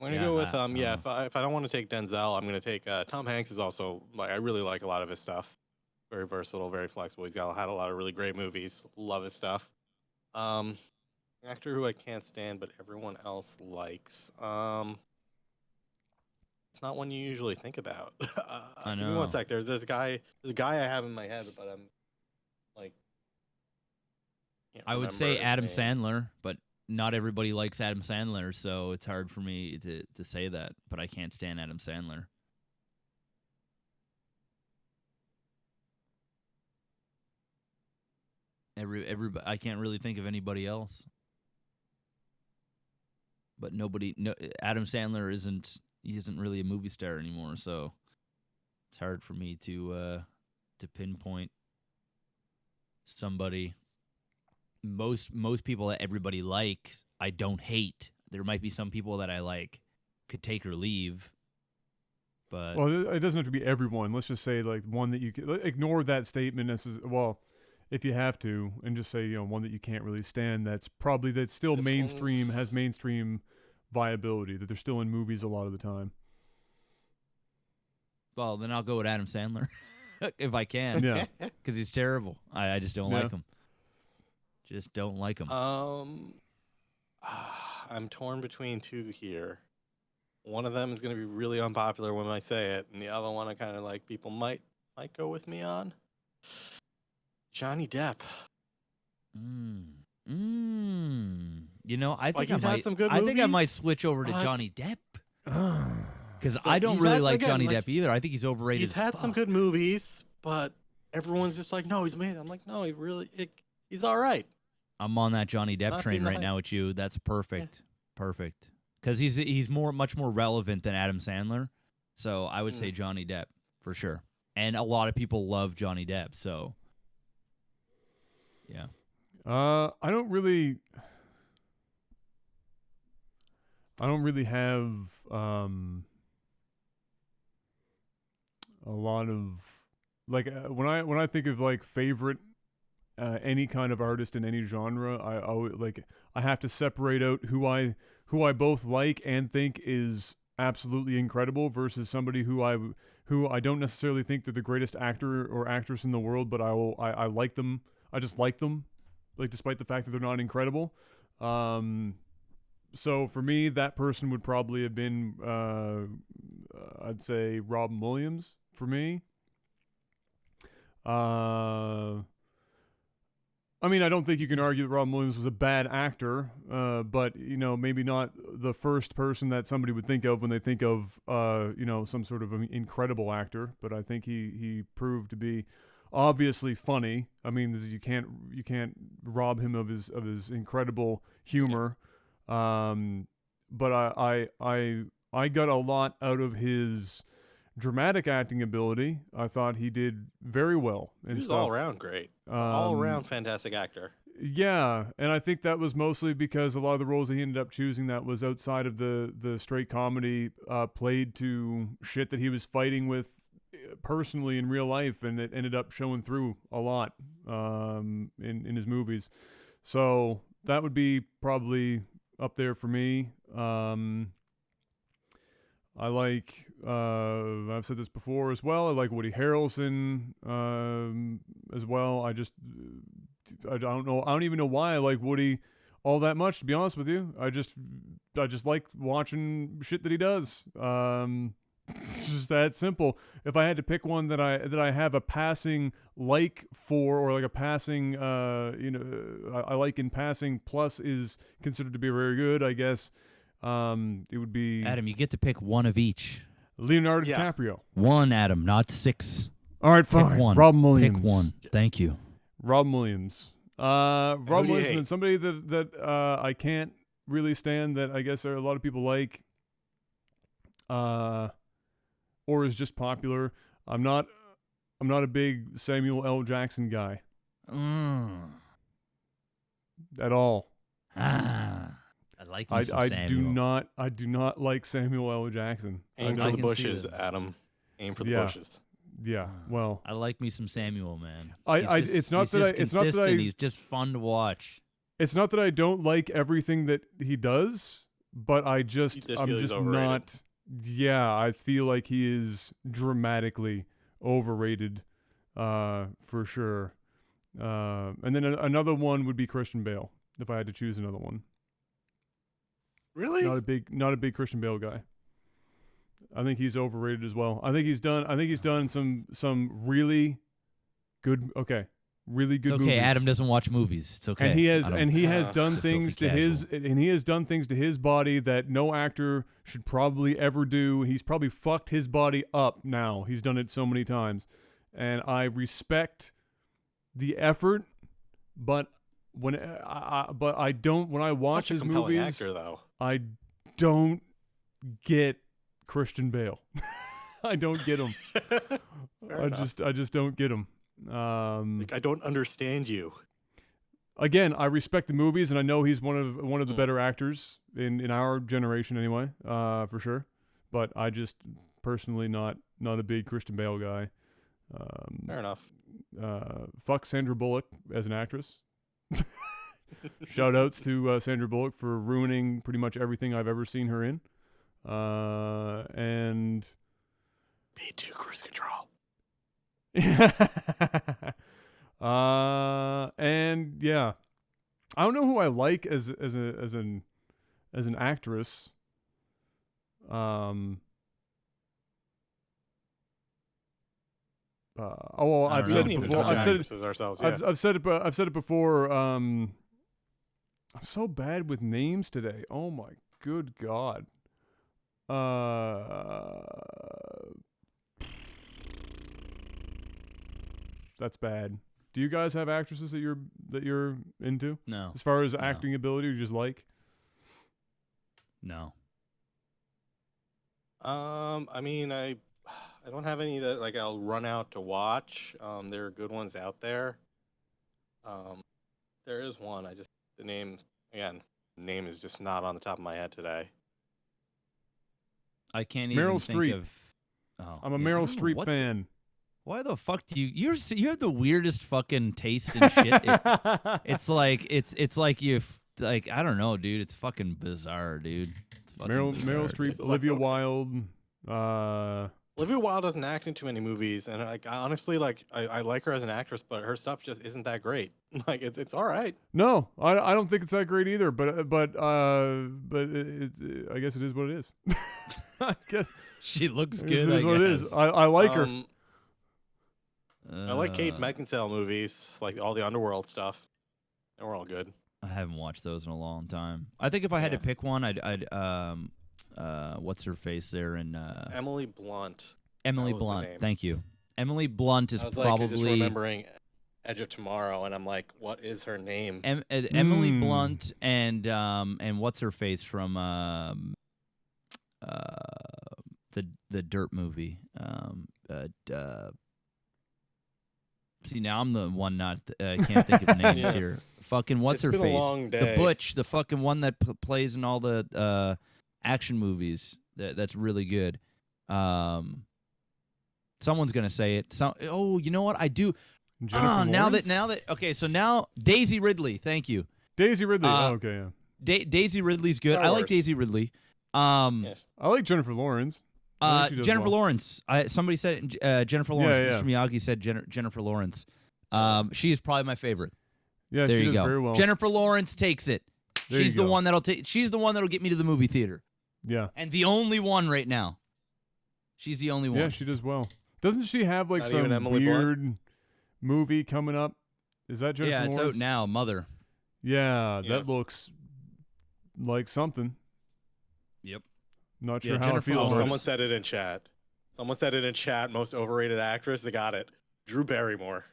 [SPEAKER 3] gonna go with if I don't want to take Denzel, I'm gonna take Tom Hanks. Is also like I really like a lot of his stuff. Very versatile, very flexible. He's had a lot of really great movies. Love his stuff. Actor who I can't stand, but everyone else likes. It's not one you usually think about.
[SPEAKER 2] I know.
[SPEAKER 3] Give me one sec. There's a guy I have in my head, but I'm like.
[SPEAKER 2] I would say Adam Sandler, but not everybody likes Adam Sandler, so it's hard for me to say that. But I can't stand Adam Sandler. Everybody, I can't really think of anybody else. But Adam Sandler isn't really a movie star anymore, so it's hard for me to pinpoint somebody. Most people that everybody likes, I don't hate. There might be some people that I like, could take or leave. But
[SPEAKER 1] well, it doesn't have to be everyone. Let's just say like one that you can ignore that statement as well, if you have to, and just say one that you can't really stand. That's still mainstream, has mainstream viability, that they're still in movies a lot of the time.
[SPEAKER 2] Well, then I'll go with Adam Sandler if I can.
[SPEAKER 1] Yeah,
[SPEAKER 2] because he's terrible. I just don't like him. Just don't like him.
[SPEAKER 3] I'm torn between two here. One of them is going to be really unpopular when I say it, and the other one I kind of like people might go with me on. Johnny Depp.
[SPEAKER 2] I think
[SPEAKER 3] he's had some good movies.
[SPEAKER 2] I think I might switch over to Johnny Depp. Because
[SPEAKER 3] So
[SPEAKER 2] I don't
[SPEAKER 3] he's
[SPEAKER 2] really
[SPEAKER 3] had-
[SPEAKER 2] like
[SPEAKER 3] again,
[SPEAKER 2] Johnny
[SPEAKER 3] like,
[SPEAKER 2] Depp either. I think he's overrated.
[SPEAKER 3] He's had
[SPEAKER 2] as
[SPEAKER 3] some
[SPEAKER 2] fuck.
[SPEAKER 3] good movies, but everyone's just like, no, he's amazing. I'm like, no, he's all right.
[SPEAKER 2] I'm on that Johnny Depp
[SPEAKER 3] Not
[SPEAKER 2] train
[SPEAKER 3] seen the
[SPEAKER 2] right
[SPEAKER 3] hype.
[SPEAKER 2] now with you. That's perfect. Perfect. Because he's much more relevant than Adam Sandler. So I would say Johnny Depp for sure. And a lot of people love Johnny Depp. So yeah.
[SPEAKER 1] I don't really have a lot of like when I think of like favorite any kind of artist in any genre, I have to separate out who I both like and think is absolutely incredible versus somebody who I don't necessarily think they're the greatest actor or actress in the world, but I like them. I just like them, like despite the fact that they're not incredible. So for me, that person would probably have been I'd say Robin Williams for me. I mean, I don't think you can argue that Robin Williams was a bad actor, but maybe not the first person that somebody would think of when they think of some sort of an incredible actor. But I think he proved to be obviously funny. I mean, you can't rob him of his incredible humor. But I got a lot out of his dramatic acting ability. I thought he did very well. And
[SPEAKER 3] He's
[SPEAKER 1] stuff.
[SPEAKER 3] all around great. All around fantastic actor.
[SPEAKER 1] Yeah, and I think that was mostly because a lot of the roles that he ended up choosing that was outside of the straight comedy, played to shit that he was fighting with personally in real life, and it ended up showing through a lot in his movies. So that would be probably up there for me. I like, I've said this before as well, I like Woody Harrelson as well. I don't know, I don't even know why I like Woody all that much, to be honest with you. I just like watching shit that he does. It's just that simple. If I had to pick one that I have a passing like for, or like a passing, I like in passing, plus is considered to be very good, I guess. It would be
[SPEAKER 2] Adam, you get to pick one of each.
[SPEAKER 1] Leonardo
[SPEAKER 3] Yeah.
[SPEAKER 1] DiCaprio.
[SPEAKER 2] One, Adam, not 6.
[SPEAKER 1] All right, fine.
[SPEAKER 2] Pick one.
[SPEAKER 1] Robin Williams.
[SPEAKER 2] Pick one. Thank you.
[SPEAKER 1] Robin Williams. Robin
[SPEAKER 3] do you
[SPEAKER 1] Williams,
[SPEAKER 3] hate?
[SPEAKER 1] and somebody that I can't really stand, that I guess a lot of people like, or is just popular. I'm not a big Samuel L. Jackson guy at all.
[SPEAKER 2] I like me some
[SPEAKER 1] I
[SPEAKER 2] Samuel.
[SPEAKER 1] do not like Samuel L. Jackson.
[SPEAKER 3] Aim
[SPEAKER 2] I
[SPEAKER 3] for the
[SPEAKER 2] can see
[SPEAKER 3] bushes,
[SPEAKER 2] it.
[SPEAKER 3] Adam. Aim for the
[SPEAKER 1] Yeah.
[SPEAKER 3] bushes.
[SPEAKER 1] Yeah, well,
[SPEAKER 2] I like me some Samuel, man.
[SPEAKER 1] it's not that
[SPEAKER 2] He's just fun to watch.
[SPEAKER 1] it's not that I don't like everything that he does, but I'm
[SPEAKER 3] You just
[SPEAKER 1] just
[SPEAKER 3] feel he's overrated.
[SPEAKER 1] not. Yeah, I feel like he is dramatically overrated, for sure. And then another one would be Christian Bale, if I had to choose another one.
[SPEAKER 3] Really?
[SPEAKER 1] Not a big Christian Bale guy. I think he's overrated as well. I think he's done some really good really good
[SPEAKER 2] It's okay.
[SPEAKER 1] movies.
[SPEAKER 2] Adam doesn't watch movies. It's okay.
[SPEAKER 1] And he has
[SPEAKER 3] Ah,
[SPEAKER 1] done
[SPEAKER 2] it's a
[SPEAKER 1] things to his body that no actor should probably ever do. He's probably fucked his body up now. He's done it so many times. And I respect the effort, but when I don't, when I watch
[SPEAKER 3] Such a
[SPEAKER 1] his
[SPEAKER 3] compelling
[SPEAKER 1] movies,
[SPEAKER 3] actor, though.
[SPEAKER 1] I don't get Christian Bale. I don't get him.
[SPEAKER 3] Fair enough.
[SPEAKER 1] I just don't get him.
[SPEAKER 3] Like, I don't understand you.
[SPEAKER 1] Again, I respect the movies, and I know he's one of the better actors in our generation, anyway, for sure. But I just personally not a big Christian Bale guy.
[SPEAKER 3] Fair enough.
[SPEAKER 1] Fuck Sandra Bullock as an actress. Shout outs to Sandra Bullock for ruining pretty much everything I've ever seen her in. And
[SPEAKER 3] B2 Cruise Control.
[SPEAKER 1] and yeah, I don't know who I like as an actress. I've
[SPEAKER 2] don't
[SPEAKER 1] said
[SPEAKER 2] know.
[SPEAKER 1] it
[SPEAKER 3] Even
[SPEAKER 1] before.
[SPEAKER 3] touch
[SPEAKER 1] I've said it.
[SPEAKER 3] actresses ourselves. Yeah.
[SPEAKER 1] I've said it before. I'm so bad with names today. Oh my good God. That's bad. Do you guys have actresses that you're into
[SPEAKER 2] No.
[SPEAKER 1] as far as
[SPEAKER 2] No.
[SPEAKER 1] acting ability, or just like?
[SPEAKER 2] No.
[SPEAKER 3] I mean, I don't have any that like I'll run out to watch. There are good ones out there. There is one. The name is just not on the top of my head today.
[SPEAKER 2] I can't
[SPEAKER 1] Meryl
[SPEAKER 2] even think
[SPEAKER 1] Streep.
[SPEAKER 2] of. Oh,
[SPEAKER 1] I'm a
[SPEAKER 2] yeah, I
[SPEAKER 1] Meryl
[SPEAKER 2] don't know
[SPEAKER 1] Streep
[SPEAKER 2] what
[SPEAKER 1] fan.
[SPEAKER 2] Why the fuck do you have the weirdest fucking taste in shit? It's like you like I don't know, dude. It's fucking bizarre, dude. It's fucking
[SPEAKER 1] Meryl
[SPEAKER 2] bizarre,
[SPEAKER 1] Streep,
[SPEAKER 2] dude.
[SPEAKER 1] Olivia
[SPEAKER 3] okay.
[SPEAKER 1] Wilde.
[SPEAKER 3] Olivia Wilde doesn't act in too many movies, and like I honestly I like her as an actress, but her stuff just isn't that great. Like it's all right.
[SPEAKER 1] No, I don't think it's that great either. But I guess it is what it is. I guess
[SPEAKER 2] She looks
[SPEAKER 1] it
[SPEAKER 2] good.
[SPEAKER 1] is
[SPEAKER 2] I
[SPEAKER 1] what it is.
[SPEAKER 2] guess.
[SPEAKER 1] I like her.
[SPEAKER 3] I like Kate Beckinsale movies, like all the Underworld stuff. And we're all good.
[SPEAKER 2] I haven't watched those in a long time. I think if I had to
[SPEAKER 3] Yeah.
[SPEAKER 2] pick one, I'd what's her face there in
[SPEAKER 3] Emily Blunt.
[SPEAKER 2] Emily
[SPEAKER 3] that was the
[SPEAKER 2] Blunt.
[SPEAKER 3] name.
[SPEAKER 2] Thank you. Emily Blunt is
[SPEAKER 3] I was like just
[SPEAKER 2] probably
[SPEAKER 3] remembering Edge of Tomorrow, and I'm like, what is her name?
[SPEAKER 2] Emily Blunt and what's her face from the Dirt movie. See, now I'm the one not can't think of names
[SPEAKER 3] Yeah.
[SPEAKER 2] here. Fucking what's her
[SPEAKER 3] It's been a
[SPEAKER 2] face?
[SPEAKER 3] long
[SPEAKER 2] The
[SPEAKER 3] day.
[SPEAKER 2] Butch, the fucking one that plays in all the action movies. That's really good. Someone's gonna say it. Oh, you know what? I do.
[SPEAKER 1] Jennifer
[SPEAKER 2] Now
[SPEAKER 1] Lawrence?
[SPEAKER 2] that okay, so now Daisy Ridley. Thank you.
[SPEAKER 1] Daisy Ridley.
[SPEAKER 2] Uh,
[SPEAKER 1] okay, yeah.
[SPEAKER 2] Daisy Ridley's good.
[SPEAKER 3] Star
[SPEAKER 2] I like
[SPEAKER 3] Wars.
[SPEAKER 2] Daisy Ridley.
[SPEAKER 3] Yeah.
[SPEAKER 1] I like Jennifer Lawrence. I think she does
[SPEAKER 2] Jennifer
[SPEAKER 1] well.
[SPEAKER 2] Lawrence. Somebody said Jennifer Lawrence.
[SPEAKER 1] Yeah,
[SPEAKER 2] Mr. Miyagi said Jennifer Lawrence. She is probably my favorite.
[SPEAKER 1] Yeah,
[SPEAKER 2] There
[SPEAKER 1] she
[SPEAKER 2] you
[SPEAKER 1] does
[SPEAKER 2] go.
[SPEAKER 1] very well.
[SPEAKER 2] Jennifer Lawrence takes it.
[SPEAKER 1] There
[SPEAKER 2] She's
[SPEAKER 1] you
[SPEAKER 2] the
[SPEAKER 1] go.
[SPEAKER 2] one that'll take. She's the one that'll get me to the movie theater,
[SPEAKER 1] Yeah.
[SPEAKER 2] and the only one right now. She's the only one.
[SPEAKER 1] Yeah, she does well. Doesn't she have like
[SPEAKER 3] Not even
[SPEAKER 1] some
[SPEAKER 3] Emily Blunt?
[SPEAKER 1] weird movie coming up? Is that Jennifer
[SPEAKER 2] yeah, it's
[SPEAKER 1] Lawrence?
[SPEAKER 2] out now. Mother.
[SPEAKER 1] Yeah,
[SPEAKER 3] Yeah.
[SPEAKER 1] that looks like something.
[SPEAKER 2] Yep.
[SPEAKER 1] Not
[SPEAKER 2] Yeah,
[SPEAKER 1] sure how
[SPEAKER 2] Jennifer
[SPEAKER 1] I feel
[SPEAKER 3] Oh,
[SPEAKER 1] about
[SPEAKER 3] someone
[SPEAKER 1] it.
[SPEAKER 3] said it in chat. Someone said it in chat. Most overrated actress. They got it. Drew Barrymore.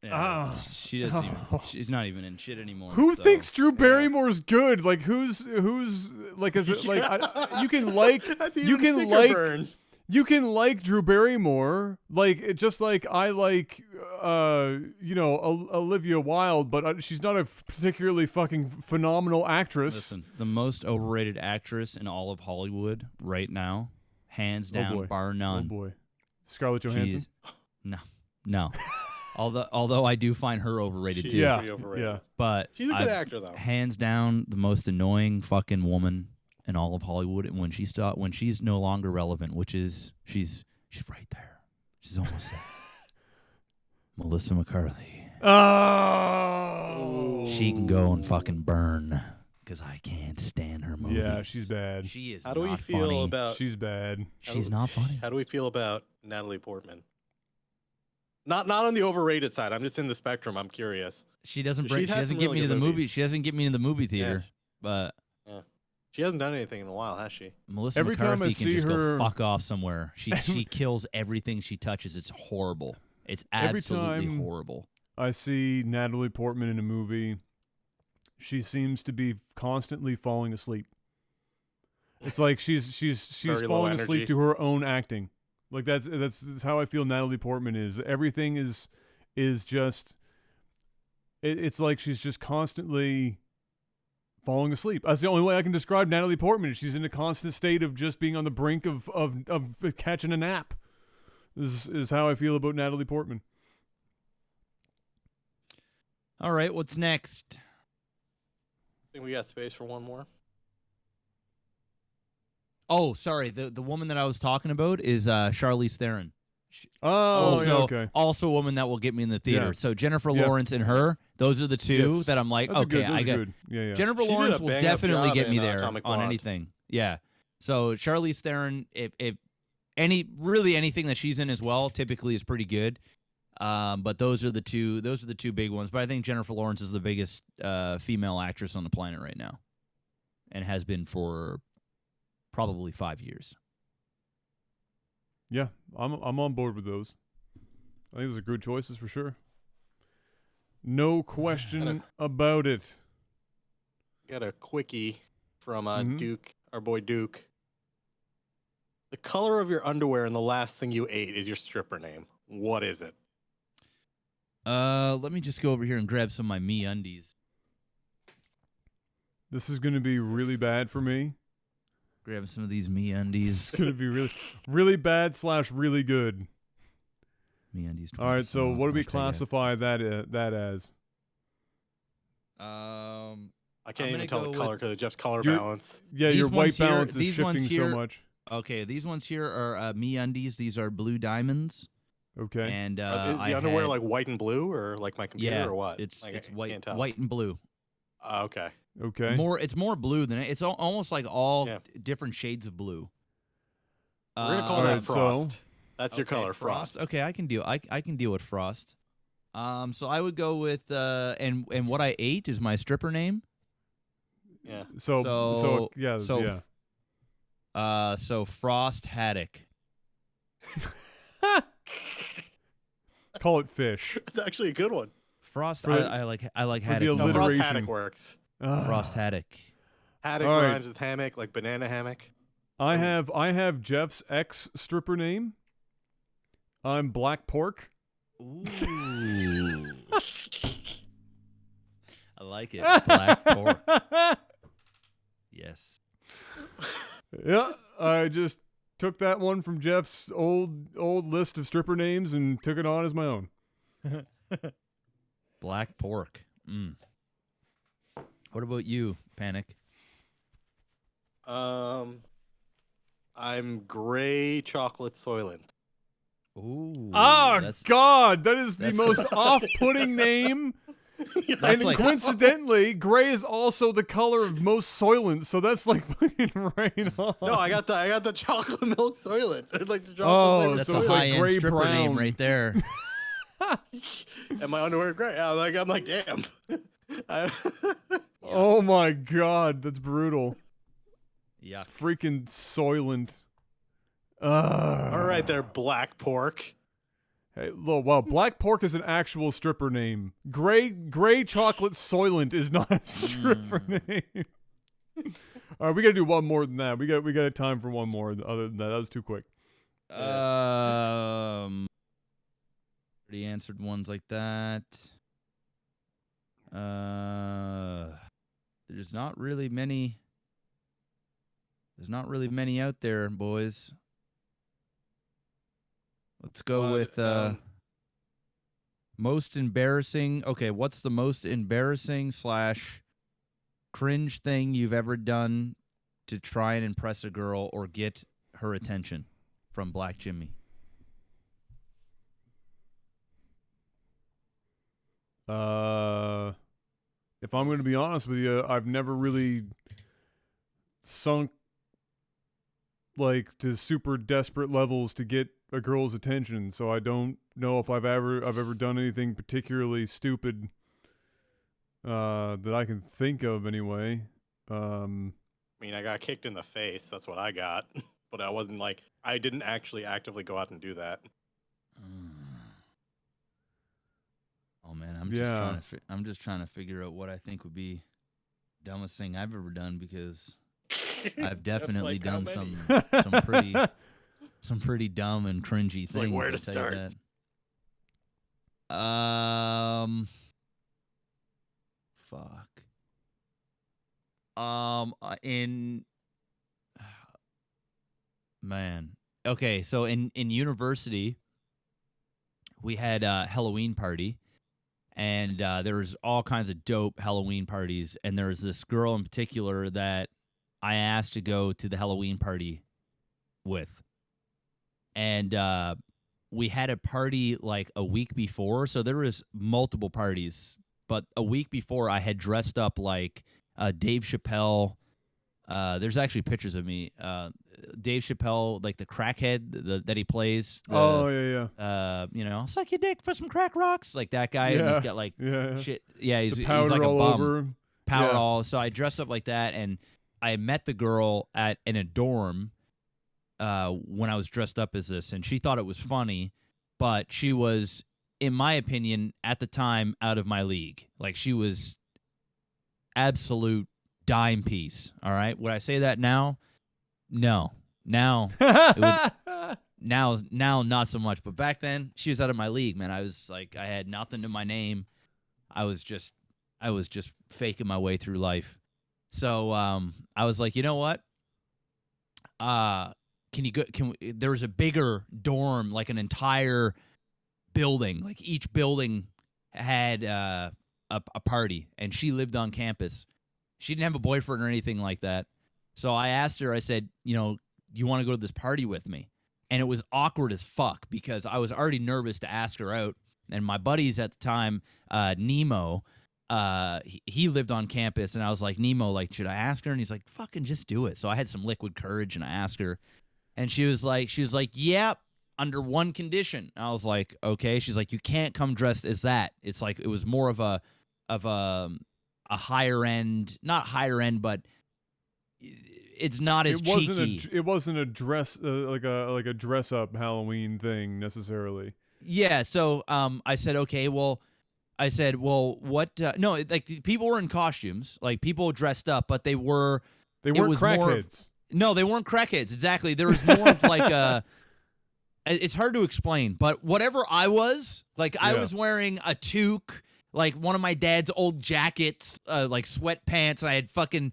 [SPEAKER 2] Yeah,
[SPEAKER 1] Ah.
[SPEAKER 2] she doesn't even. She's not even in shit anymore.
[SPEAKER 1] Who
[SPEAKER 2] so.
[SPEAKER 1] thinks Drew Barrymore's good? Like who's like is it like you can like
[SPEAKER 3] That's
[SPEAKER 1] you
[SPEAKER 3] even
[SPEAKER 1] can
[SPEAKER 3] sicker
[SPEAKER 1] like
[SPEAKER 3] burn.
[SPEAKER 1] you can like Drew Barrymore just like I like Olivia Wilde, but she's not a particularly fucking phenomenal actress.
[SPEAKER 2] Listen, the most overrated actress in all of Hollywood right now, hands down,
[SPEAKER 1] boy.
[SPEAKER 2] bar
[SPEAKER 1] Oh
[SPEAKER 2] none.
[SPEAKER 1] boy, Scarlett Johansson.
[SPEAKER 2] She's no. although I do find her overrated
[SPEAKER 3] She's
[SPEAKER 2] too.
[SPEAKER 1] Yeah,
[SPEAKER 3] pretty overrated.
[SPEAKER 1] yeah.
[SPEAKER 2] But
[SPEAKER 3] She's a good actor though.
[SPEAKER 2] hands down the most annoying fucking woman in all of Hollywood. And when she's no longer relevant, which is she's right there. She's almost there. Melissa McCarthy.
[SPEAKER 1] Oh,
[SPEAKER 2] She can go and fucking burn because I can't stand her movies.
[SPEAKER 1] yeah, she's bad.
[SPEAKER 2] She is.
[SPEAKER 3] How do we
[SPEAKER 2] not
[SPEAKER 3] feel
[SPEAKER 2] funny.
[SPEAKER 3] about?
[SPEAKER 1] She's bad.
[SPEAKER 2] She's not funny.
[SPEAKER 3] How do we feel about Natalie Portman? Not on the overrated side. I'm just in the spectrum. I'm curious.
[SPEAKER 2] She doesn't
[SPEAKER 3] She's
[SPEAKER 2] bring. She
[SPEAKER 3] had
[SPEAKER 2] doesn't
[SPEAKER 3] some
[SPEAKER 2] get
[SPEAKER 3] really
[SPEAKER 2] me to
[SPEAKER 3] good
[SPEAKER 2] the movie.
[SPEAKER 3] movies.
[SPEAKER 2] She doesn't get me in the movie theater. But
[SPEAKER 3] She hasn't done anything in a while, has she?
[SPEAKER 2] Melissa
[SPEAKER 1] Every time I
[SPEAKER 2] McCarthy can
[SPEAKER 1] see
[SPEAKER 2] just
[SPEAKER 1] her-
[SPEAKER 2] go fuck off somewhere. She kills everything she touches. It's horrible. It's
[SPEAKER 1] Every
[SPEAKER 2] absolutely
[SPEAKER 1] time-
[SPEAKER 2] horrible.
[SPEAKER 1] I see Natalie Portman in a movie, she seems to be constantly falling asleep. It's like she's
[SPEAKER 3] Very low
[SPEAKER 1] falling asleep
[SPEAKER 3] energy.
[SPEAKER 1] to her own acting. Like that's how I feel Natalie Portman is. Everything is just it's like she's just constantly falling asleep. That's the only way I can describe Natalie Portman. She's in a constant state of just being on the brink of catching a nap. This is how I feel about Natalie Portman.
[SPEAKER 2] All right, what's next?
[SPEAKER 3] I think we got space for one more.
[SPEAKER 2] Oh, sorry. The woman that I was talking about is Charlize Theron.
[SPEAKER 1] Oh,
[SPEAKER 2] Also,
[SPEAKER 1] yeah, okay.
[SPEAKER 2] also a woman that will get me in the theater.
[SPEAKER 1] Yeah.
[SPEAKER 2] So Jennifer
[SPEAKER 1] Yeah.
[SPEAKER 2] Lawrence and her, those are the two
[SPEAKER 1] Yes.
[SPEAKER 2] that I'm like,
[SPEAKER 1] That's a
[SPEAKER 2] okay,
[SPEAKER 1] good,
[SPEAKER 2] I got
[SPEAKER 1] good. Yeah, yeah.
[SPEAKER 2] Jennifer
[SPEAKER 3] She did a
[SPEAKER 2] Lawrence will
[SPEAKER 3] bang-up
[SPEAKER 2] definitely
[SPEAKER 3] job
[SPEAKER 2] get me
[SPEAKER 3] in,
[SPEAKER 2] there
[SPEAKER 3] Atomic
[SPEAKER 2] on
[SPEAKER 3] Blonde.
[SPEAKER 2] anything. Yeah. So Charlize Theron, if anything that she's in as well, typically is pretty good. But those are the two big ones. But I think Jennifer Lawrence is the biggest female actress on the planet right now, and has been for probably 5 years.
[SPEAKER 1] Yeah, I'm on board with those. I think those are good choices for sure. No question about it.
[SPEAKER 3] Got a quickie from
[SPEAKER 1] Mhm.
[SPEAKER 3] Duke, our boy Duke. The color of your underwear and the last thing you ate is your stripper name. What is it?
[SPEAKER 2] Let me just go over here and grab some of my MeUndies.
[SPEAKER 1] This is going to be really bad for me.
[SPEAKER 2] Grabbing some of these
[SPEAKER 1] It's
[SPEAKER 2] MeUndies.
[SPEAKER 1] going to be really bad / really good.
[SPEAKER 2] MeUndies.
[SPEAKER 1] All right, so what do we
[SPEAKER 2] hashtag ad.
[SPEAKER 1] classify that as?
[SPEAKER 3] I can't
[SPEAKER 2] I'm
[SPEAKER 3] even
[SPEAKER 2] gonna
[SPEAKER 3] tell the
[SPEAKER 2] go
[SPEAKER 3] color
[SPEAKER 2] with-
[SPEAKER 3] because of Jeff's color
[SPEAKER 1] You're-
[SPEAKER 3] balance.
[SPEAKER 1] Yeah,
[SPEAKER 2] These
[SPEAKER 1] your
[SPEAKER 2] ones
[SPEAKER 1] white
[SPEAKER 2] here-
[SPEAKER 1] balance is
[SPEAKER 2] these ones
[SPEAKER 1] shifting
[SPEAKER 2] here-
[SPEAKER 1] so much.
[SPEAKER 2] Okay, these ones here are MeUndies. These are blue diamonds.
[SPEAKER 1] Okay.
[SPEAKER 2] And
[SPEAKER 3] Is the
[SPEAKER 2] I
[SPEAKER 3] underwear
[SPEAKER 2] had-
[SPEAKER 3] like white and blue or like my computer
[SPEAKER 2] yeah,
[SPEAKER 3] or what?
[SPEAKER 2] It's
[SPEAKER 3] Like,
[SPEAKER 2] it's
[SPEAKER 3] I
[SPEAKER 2] white
[SPEAKER 3] can't tell.
[SPEAKER 2] white and blue.
[SPEAKER 3] Okay.
[SPEAKER 1] Okay.
[SPEAKER 2] It's more blue than it's almost like all
[SPEAKER 3] Yeah.
[SPEAKER 2] different shades of blue.
[SPEAKER 3] We're gonna call
[SPEAKER 1] All
[SPEAKER 3] that
[SPEAKER 1] right, so-
[SPEAKER 3] frost. That's your
[SPEAKER 2] Okay,
[SPEAKER 3] color, frost.
[SPEAKER 2] Okay, I can deal. I can deal with frost. So I would go with and what I ate is my stripper name.
[SPEAKER 3] Yeah.
[SPEAKER 1] So yeah,
[SPEAKER 2] so
[SPEAKER 1] yeah.
[SPEAKER 2] So Frost Haddock.
[SPEAKER 1] Call it fish.
[SPEAKER 3] It's actually a good one.
[SPEAKER 2] Frost.
[SPEAKER 1] For the-
[SPEAKER 2] I like
[SPEAKER 1] for
[SPEAKER 2] Haddock.
[SPEAKER 1] the
[SPEAKER 3] No,
[SPEAKER 2] more.
[SPEAKER 3] frost
[SPEAKER 1] alliteration.
[SPEAKER 3] haddock works.
[SPEAKER 2] Frost Haddock.
[SPEAKER 3] Haddock
[SPEAKER 1] All right.
[SPEAKER 3] rhymes with hammock, like banana hammock.
[SPEAKER 1] I have Jeff's ex stripper name. I'm Black Pork.
[SPEAKER 2] Ooh. I like it. Black pork. Yes.
[SPEAKER 1] Yeah, I just took that one from Jeff's old list of stripper names and took it on as my own.
[SPEAKER 2] Black pork. What about you, Panic?
[SPEAKER 3] I'm Gray Chocolate Soylent.
[SPEAKER 2] Ooh.
[SPEAKER 1] Oh, God, that is the most off-putting name.
[SPEAKER 2] That's
[SPEAKER 1] And
[SPEAKER 2] like
[SPEAKER 1] coincidentally, gray is also the color of most Soylent, so that's like fucking right on.
[SPEAKER 3] No, I got the chocolate milk Soylent. I like the chocolate
[SPEAKER 1] Oh,
[SPEAKER 3] flavored
[SPEAKER 2] that's
[SPEAKER 1] so
[SPEAKER 2] a
[SPEAKER 1] it's
[SPEAKER 3] Soylent.
[SPEAKER 1] like
[SPEAKER 2] high-end
[SPEAKER 1] gray
[SPEAKER 2] stripper name
[SPEAKER 1] brown.
[SPEAKER 2] right there.
[SPEAKER 3] And my underwear gray. I'm like, damn.
[SPEAKER 1] Oh my God, that's brutal.
[SPEAKER 2] Yuck.
[SPEAKER 1] Freaking Soylent.
[SPEAKER 3] All right, there, Black Pork.
[SPEAKER 1] Hey, well, Black Pork is an actual stripper name. Gray Chocolate Soylent is not a stripper name. All right, we gotta do one more than that. We got time for one more. Other than that was too quick.
[SPEAKER 2] Already answered ones like that. There's not really many. There's not really many out there, boys. Let's go with most embarrassing. Okay, what's the most embarrassing / cringe thing you've ever done to try and impress a girl or get her attention? From Black Jimmy.
[SPEAKER 1] If I'm going to be honest with you, I've never really sunk like to super desperate levels to get a girl's attention, so I don't know if I've ever done anything particularly stupid that I can think of anyway.
[SPEAKER 3] I mean, I got kicked in the face. That's what I got. But I wasn't like, I didn't actually actively go out and do that.
[SPEAKER 2] Oh man, I'm just trying to figure out what I think would be dumbest thing I've ever done, because I've definitely
[SPEAKER 3] like, how
[SPEAKER 2] done
[SPEAKER 3] many?
[SPEAKER 2] some pretty dumb and cringy things.
[SPEAKER 3] Like, where to
[SPEAKER 2] I'll tell you
[SPEAKER 3] start?
[SPEAKER 2] that. Fuck. Man. Okay, so in university, we had a Halloween party, and there was all kinds of dope Halloween parties, and there was this girl in particular that I asked to go to the Halloween party with. And we had a party like a week before, so there was multiple parties, but a week before I had dressed up like Dave Chappelle. There's actually pictures of me. Dave Chappelle, like the crackhead that he plays.
[SPEAKER 1] Yeah.
[SPEAKER 2] I'll suck your dick for some crack rocks, like that guy. And he's got like shit. Yeah, he's
[SPEAKER 1] powder
[SPEAKER 2] like a
[SPEAKER 1] all
[SPEAKER 2] bum.
[SPEAKER 1] over.
[SPEAKER 2] Powder
[SPEAKER 1] Yeah.
[SPEAKER 2] all. So I dressed up like that, and I met the girl in a dorm when I was dressed up as this, and she thought it was funny, but she was, in my opinion, at the time, out of my league. Like, she was absolute dime piece. All right, would I say that now? No. Now now not so much, but back then she was out of my league, man. I was like, I had nothing to my name. I was just faking my way through life. So I was like, you know what? There was a bigger dorm, like an entire building. Like each building had a party, and she lived on campus. She didn't have a boyfriend or anything like that. So I asked her, I said, you want to go to this party with me? And it was awkward as fuck because I was already nervous to ask her out. And my buddies at the time, Nemo, he lived on campus, and I was like, Nemo, like, should I ask her? And he's like, fucking just do it. So I had some liquid courage, and I asked her. And she was like, yeah, under one condition. And I was like, okay. She's like, you can't come dressed as that. It's like, it was more of a higher end, not higher end, but it's not as cheeky.
[SPEAKER 1] It wasn't a dress like a dress up Halloween thing necessarily.
[SPEAKER 2] Yeah. So I said, okay, well, what? No, like people were in costumes, like people dressed up, but they weren't
[SPEAKER 1] crackheads.
[SPEAKER 2] No, they weren't crackheads. Exactly. There was more of like it's hard to explain, but whatever I was, like I
[SPEAKER 1] Yeah.
[SPEAKER 2] was wearing a toque, like one of my dad's old jackets, like sweatpants, and I had fucking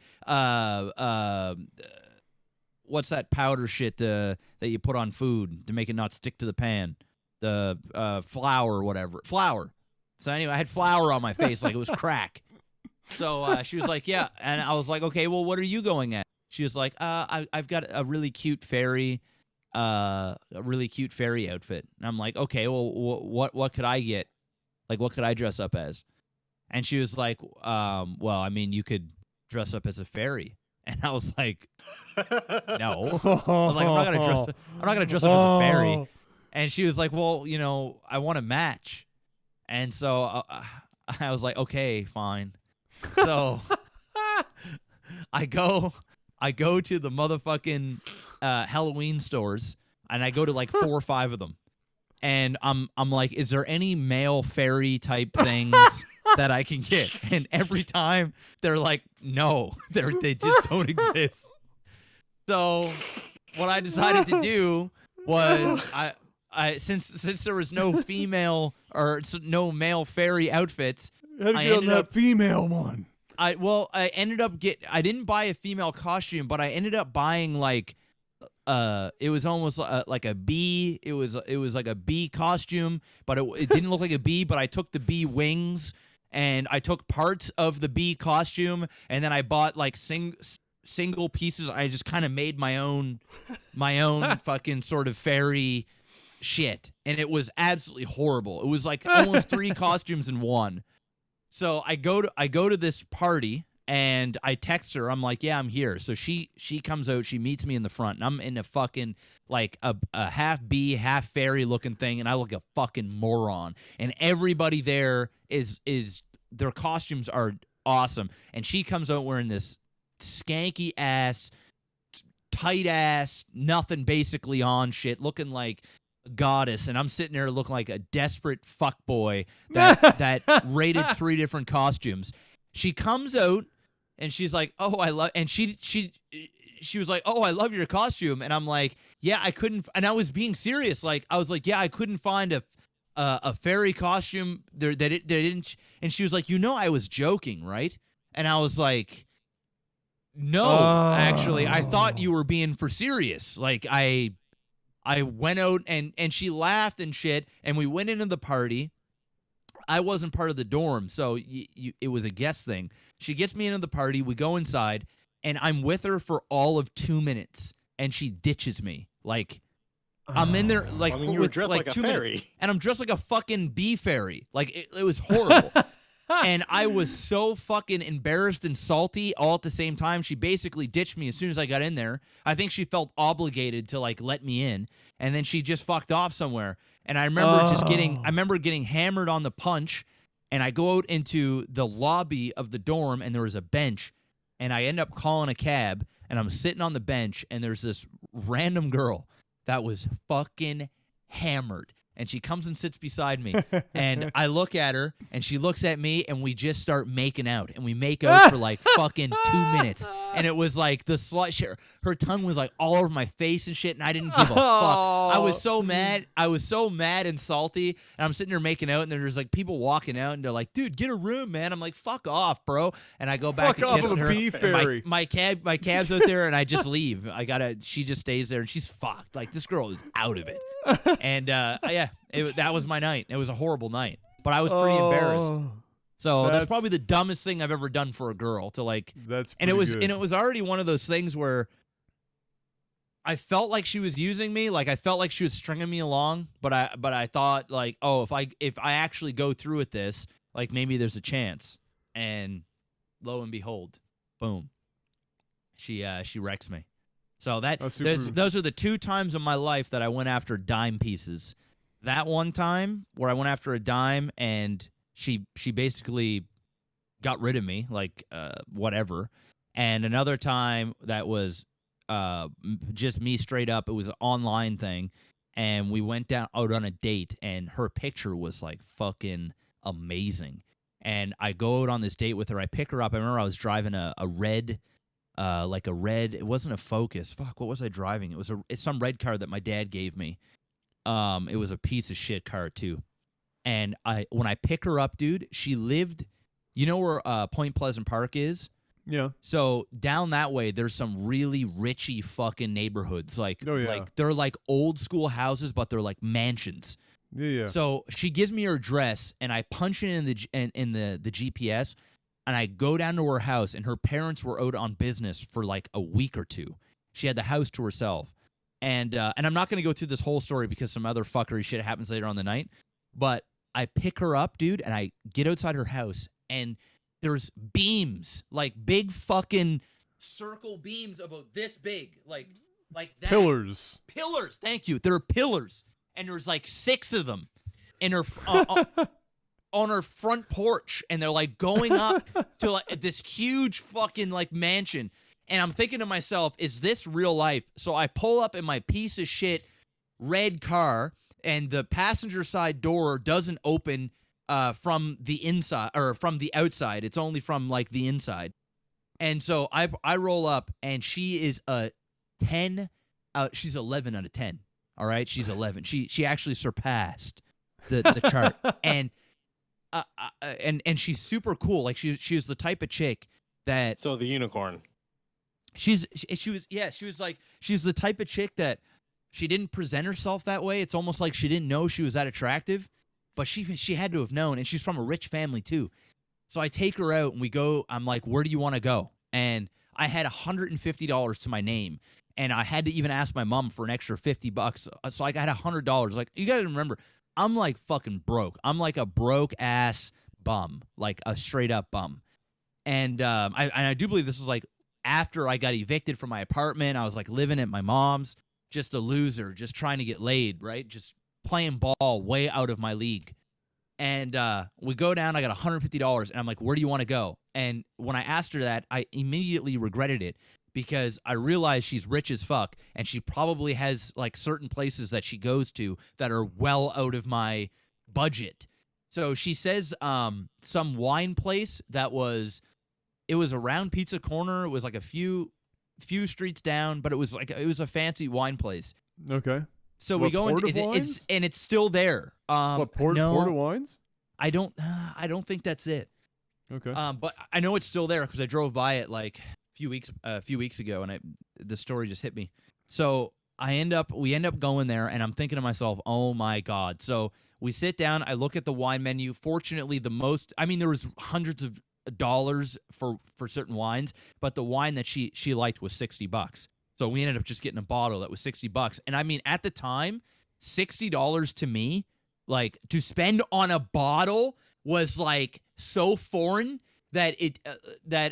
[SPEAKER 2] what's that powder shit that you put on food to make it not stick to the pan? The flour or whatever. Flour. So anyway, I had flour on my face like it was crack. So she was like, yeah. And I was like, okay, well, what are you going at? She was like, I've got a really cute fairy outfit. And I'm like, okay, well, what could I get? Like, what could I dress up as? And she was like, well, I mean, you could dress up as a fairy. And I was like, no. I was like, I'm not gonna dress up as a fairy. And she was like, well, you know, I want to match. And so I was like, okay, fine. So I go to the motherfucking Halloween stores, and I go to like 4 or 5 of them. And I'm like, is there any male fairy type things that I can get? And every time they're like, no, they just don't exist. So what I decided to do was I since there was no female or no male fairy outfits,
[SPEAKER 1] Had to
[SPEAKER 2] I
[SPEAKER 1] get on
[SPEAKER 2] ended
[SPEAKER 1] that
[SPEAKER 2] up
[SPEAKER 1] female one.
[SPEAKER 2] I didn't buy a female costume, but I ended up buying like it was almost like a bee. It was like a bee costume, but it didn't look like a bee. But I took the bee wings and I took parts of the bee costume, and then I bought like single pieces. I just kind of made my own fucking sort of fairy shit, and it was absolutely horrible. It was like almost 3 costumes in one. So I go to this party and I text her. I'm like, yeah, I'm here. So she comes out. She meets me in the front, and I'm in a fucking like a half bee, half fairy looking thing, and I look a fucking moron. And everybody there is their costumes are awesome. And she comes out wearing this skanky ass, tight ass, nothing basically on shit, looking like a goddess, and I'm sitting there looking like a desperate fuckboy that rated 3 different costumes. She comes out and she's like, "Oh, I love," and she was like, "Oh, I love your costume," and I'm like, "Yeah, I couldn't," and I was being serious. Like I was like, "Yeah, I couldn't find a fairy costume there that it didn't," and she was like, "You know, I was joking, right?" And I was like, "No, actually, I thought you were being for serious." Like I went out and she laughed and shit, and we went into the party. I wasn't part of the dorm, so it was a guest thing. She gets me into the party. We go inside, and I'm with her for all of 2 minutes, and she ditches me. Like, I'm in there, like,
[SPEAKER 3] I mean, you were dressed like a
[SPEAKER 2] 2
[SPEAKER 3] fairy.
[SPEAKER 2] minutes, and I'm dressed like a fucking bee fairy. Like, it was horrible. And I was so fucking embarrassed and salty all at the same time. She basically ditched me as soon as I got in there. I think she felt obligated to like let me in, and then she just fucked off somewhere. And I remember getting hammered on the punch, and I go out into the lobby of the dorm, and there was a bench, and I end up calling a cab, and I'm sitting on the bench, and there's this random girl that was fucking hammered. And she comes and sits beside me, and I look at her, and she looks at me, and we just start making out, and we make out for like fucking 2 minutes, and it was like the slut. Her tongue was like all over my face and shit, and I didn't give a fuck. I was so mad. I was so mad and salty, and I'm sitting there making out, and there's like people walking out, and they're like, "Dude, get a room, man." I'm like, "Fuck off, bro," and I go back to kissing her.
[SPEAKER 1] Bee fairy.
[SPEAKER 2] My cab's out there, and I just leave. She just stays there, and she's fucked. Like this girl is out of it. And yeah, that was my night. It was a horrible night, but I was pretty embarrassed. So that's probably the dumbest thing I've ever done for a girl. To like,
[SPEAKER 1] That's
[SPEAKER 2] and it was
[SPEAKER 1] good.
[SPEAKER 2] and it was already one of those things where I felt like she was using me. Like I felt like she was stringing me along. But I thought like, oh, if I actually go through with this, like maybe there's a chance. And lo and behold, boom, she wrecks me. So those are the 2 times in my life that I went after dime pieces. That one time where I went after a dime and she basically got rid of me, like whatever. And another time that was just me straight up. It was an online thing, and we went out on a date, and her picture was like fucking amazing. And I go out on this date with her. I pick her up. I remember I was driving a red. It wasn't a Focus. Fuck, what was I driving? It's some red car that my dad gave me. It was a piece of shit car too. And when I pick her up, dude, she lived, you know where Point Pleasant Park is?
[SPEAKER 1] Yeah.
[SPEAKER 2] So down that way, there's some really richy fucking neighborhoods. Like,
[SPEAKER 1] Oh, yeah.
[SPEAKER 2] like they're like old school houses, but they're like mansions.
[SPEAKER 1] Yeah.
[SPEAKER 2] So she gives me her address, and I punch it in the GPS, and I go down to her house, and her parents were out on business for like a week or two. She had the house to herself, and I'm not gonna go through this whole story because some other fuckery shit happens later on the night. But I pick her up, dude, and I get outside her house, and there's beams, like big fucking circle beams about this big, like that.
[SPEAKER 1] Pillars.
[SPEAKER 2] Pillars. Thank you. There are pillars, and there's like 6 of them in her on her front porch, and they're like going up to like this huge fucking like mansion. And I'm thinking to myself, is this real life? So I pull up in my piece of shit red car, and the passenger side door doesn't open from the inside or from the outside. It's only from like the inside. And so I roll up, and she is a 10. She's 11 out of 10. All right, she's 11. She actually surpassed the chart. And and she's super cool. Like she was the type of chick that.
[SPEAKER 3] So the unicorn.
[SPEAKER 2] She was the type of chick that she didn't present herself that way. It's almost like she didn't know she was that attractive, but she had to have known, and she's from a rich family too. So I take her out, and we go. I'm like, where do you want to go? And I had $150 to my name, and I had to even ask my mom for an extra $50. So I got $100. Like, you got to remember, I'm like fucking broke. I'm like a broke ass bum, like a straight up bum. And I do believe this is like after I got evicted from my apartment. I was like living at my mom's, just a loser, just trying to get laid, right? Just playing ball way out of my league. And we go down, I got $150, and I'm like, where do you want to go? And when I asked her that, I immediately regretted it because I realized she's rich as fuck, and she probably has like certain places that she goes to that are well out of my budget. So she says some wine place that was around Pizza Corner. It was like a few streets down, but it was a fancy wine place.
[SPEAKER 1] Okay.
[SPEAKER 2] So we go into it's still there.
[SPEAKER 1] What, Porta Wines?
[SPEAKER 2] I don't think that's it.
[SPEAKER 1] Okay.
[SPEAKER 2] But I know it's still there because I drove by it like a few weeks ago, and the story just hit me. So we end up going there, and I'm thinking to myself, oh my God. So we sit down, I look at the wine menu. Fortunately, there was hundreds of dollars for certain wines, but the wine that she liked was $60. So we ended up just getting a bottle that was $60. And I mean, at the time, $60 to me, like to spend on a bottle was like so foreign that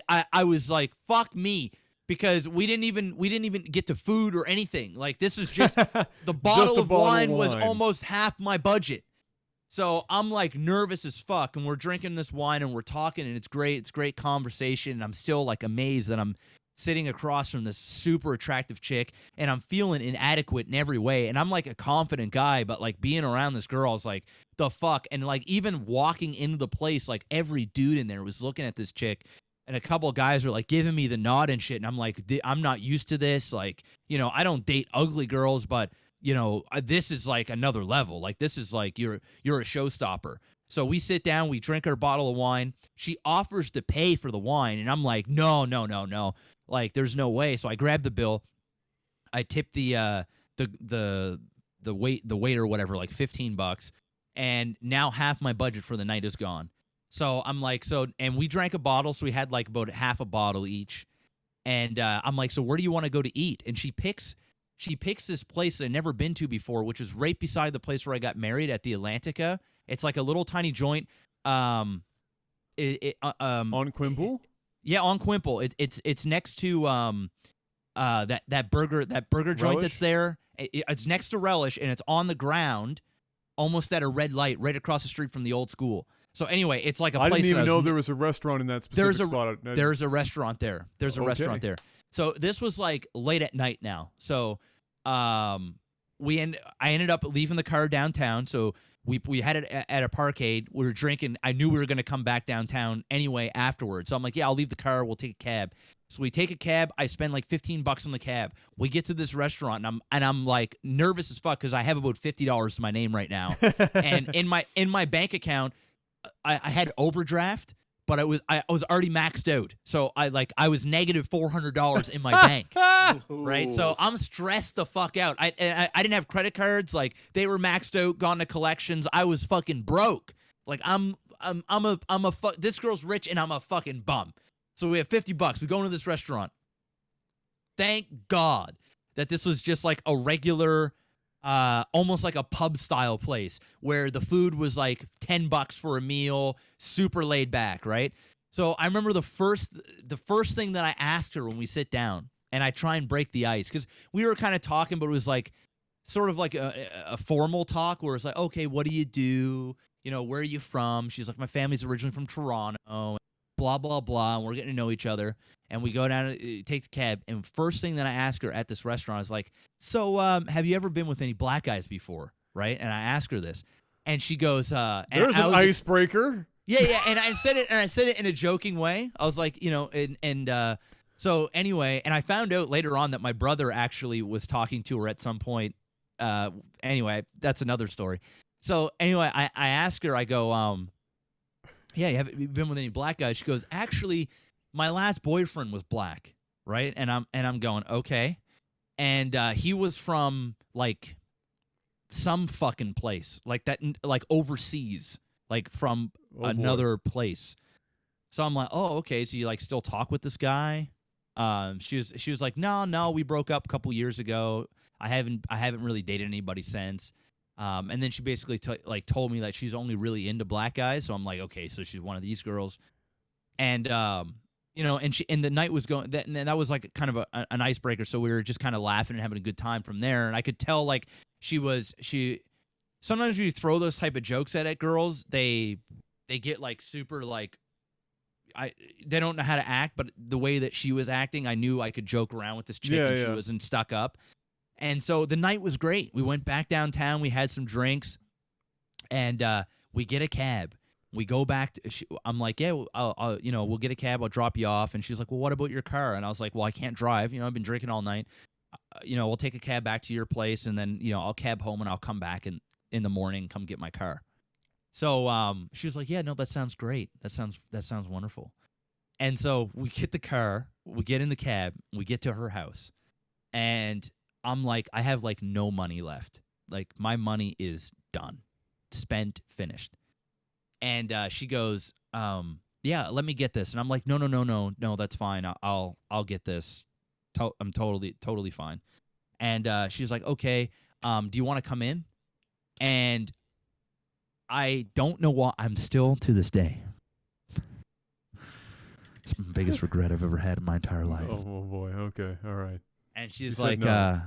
[SPEAKER 2] I was like, fuck me, because we didn't even get to food or anything. Like, this is just the bottle of wine was almost half my budget. So I'm like nervous as fuck, and we're drinking this wine and we're talking, and it's great. It's great conversation, and I'm still like amazed that I'm sitting across from this super attractive chick, and I'm feeling inadequate in every way. And I'm like a confident guy, but like being around this girl is like, the fuck? And like even walking into the place, like every dude in there was looking at this chick, and a couple of guys are like giving me the nod and shit. And I'm like, I'm not used to this. Like, I don't date ugly girls, but this is like another level. Like, this is like, you're a showstopper. So we sit down, we drink our bottle of wine. She offers to pay for the wine, and I'm like, no. Like, there's no way. So I grab the bill. I tip the waiter or whatever, like $15, and now half my budget for the night is gone. So I'm like, and we drank a bottle, so we had like about half a bottle each. And I'm like, so where do you want to go to eat? And she picks this place that I'd never been to before, which is right beside the place where I got married at the Atlantica. It's like a little tiny joint.
[SPEAKER 1] On Quimple?
[SPEAKER 2] Yeah, on Quimple. It's next to that burger joint
[SPEAKER 1] Relish?
[SPEAKER 2] that's there. It's next to Relish, and it's on the ground, almost at a red light, right across the street from the old school. So anyway, it's like a place.
[SPEAKER 1] I didn't even know there was a restaurant in that specific spot.
[SPEAKER 2] There's a restaurant there. There's a restaurant there. So this was like late at night now. So I ended up leaving the car downtown. So We had it at a parkade. We were drinking. I knew we were going to come back downtown anyway afterwards. So I'm like, yeah, I'll leave the car. We'll take a cab. So we take a cab. I spend like $15 on the cab. We get to this restaurant, and I'm like nervous as fuck because I have about $50 to my name right now. And in my bank account, I had overdraft, but I was already maxed out. So I was negative $400 in my bank. Right, so I'm stressed the fuck out. I didn't have credit cards. Like they were maxed out, gone to collections. I was fucking broke. Like this girl's rich and I'm a fucking bum. So we have $50. We go into this restaurant. Thank God that this was just like a regular, almost like a pub style place where the food was like $10 for a meal, super laid back. Right. So I remember the first thing that I asked her when we sit down. And I try and break the ice because we were kind of talking, but it was like sort of like a formal talk where it's like, okay, what do you do? You know, where are you from? She's like, my family's originally from Toronto, blah, blah, blah. And we're getting to know each other. And we go down and take the cab. And first thing that I ask her at this restaurant is like, so have you ever been with any black guys before? Right. And I ask her this. And she goes,
[SPEAKER 1] there's an icebreaker.
[SPEAKER 2] Yeah. And I said it in a joking way. I was like, you know, so anyway, and I found out later on that my brother actually was talking to her at some point. Anyway, that's another story. So anyway, I asked her, I go, yeah, have you been with any black guys? She goes, actually, my last boyfriend was black, right? And I'm going, okay. And he was from like some fucking place, like that, like overseas, like from another place. So I'm like, oh, okay. So you like still talk with this guy? She was like, no, we broke up a couple years ago. I haven't really dated anybody since. And then she basically told me that she's only really into black guys. So I'm like, okay, so she's one of these girls. And you know, and the night was going, and that was like kind of an icebreaker. So we were just kind of laughing and having a good time from there. And I could tell like she sometimes when you throw those type of jokes at girls, they get like super like. They don't know how to act, but the way that she was acting, I knew I could joke around with this chick and she wasn't stuck up. And so the night was great. We went back downtown. We had some drinks, and we get a cab. We go back. I'm like, yeah, we'll get a cab. I'll drop you off. And she's like, well, what about your car? And I was like, well, I can't drive. You know, I've been drinking all night. We'll take a cab back to your place, and then I'll cab home and I'll come back in the morning, come get my car. So she was like, yeah, no, that sounds great. That sounds wonderful. And so we get the car, we get in the cab, we get to her house, and I'm like, I have like no money left. Like my money is done, spent, finished. And she goes, yeah, let me get this. And I'm like, no, that's fine. I'll get this. I'm totally fine. And she's like, okay, do you want to come in? And I don't know why. I'm still to this day. It's the biggest regret I've ever had in my entire life.
[SPEAKER 1] Oh boy. Okay. All right.
[SPEAKER 2] And she's
[SPEAKER 1] You
[SPEAKER 2] like,
[SPEAKER 1] said no.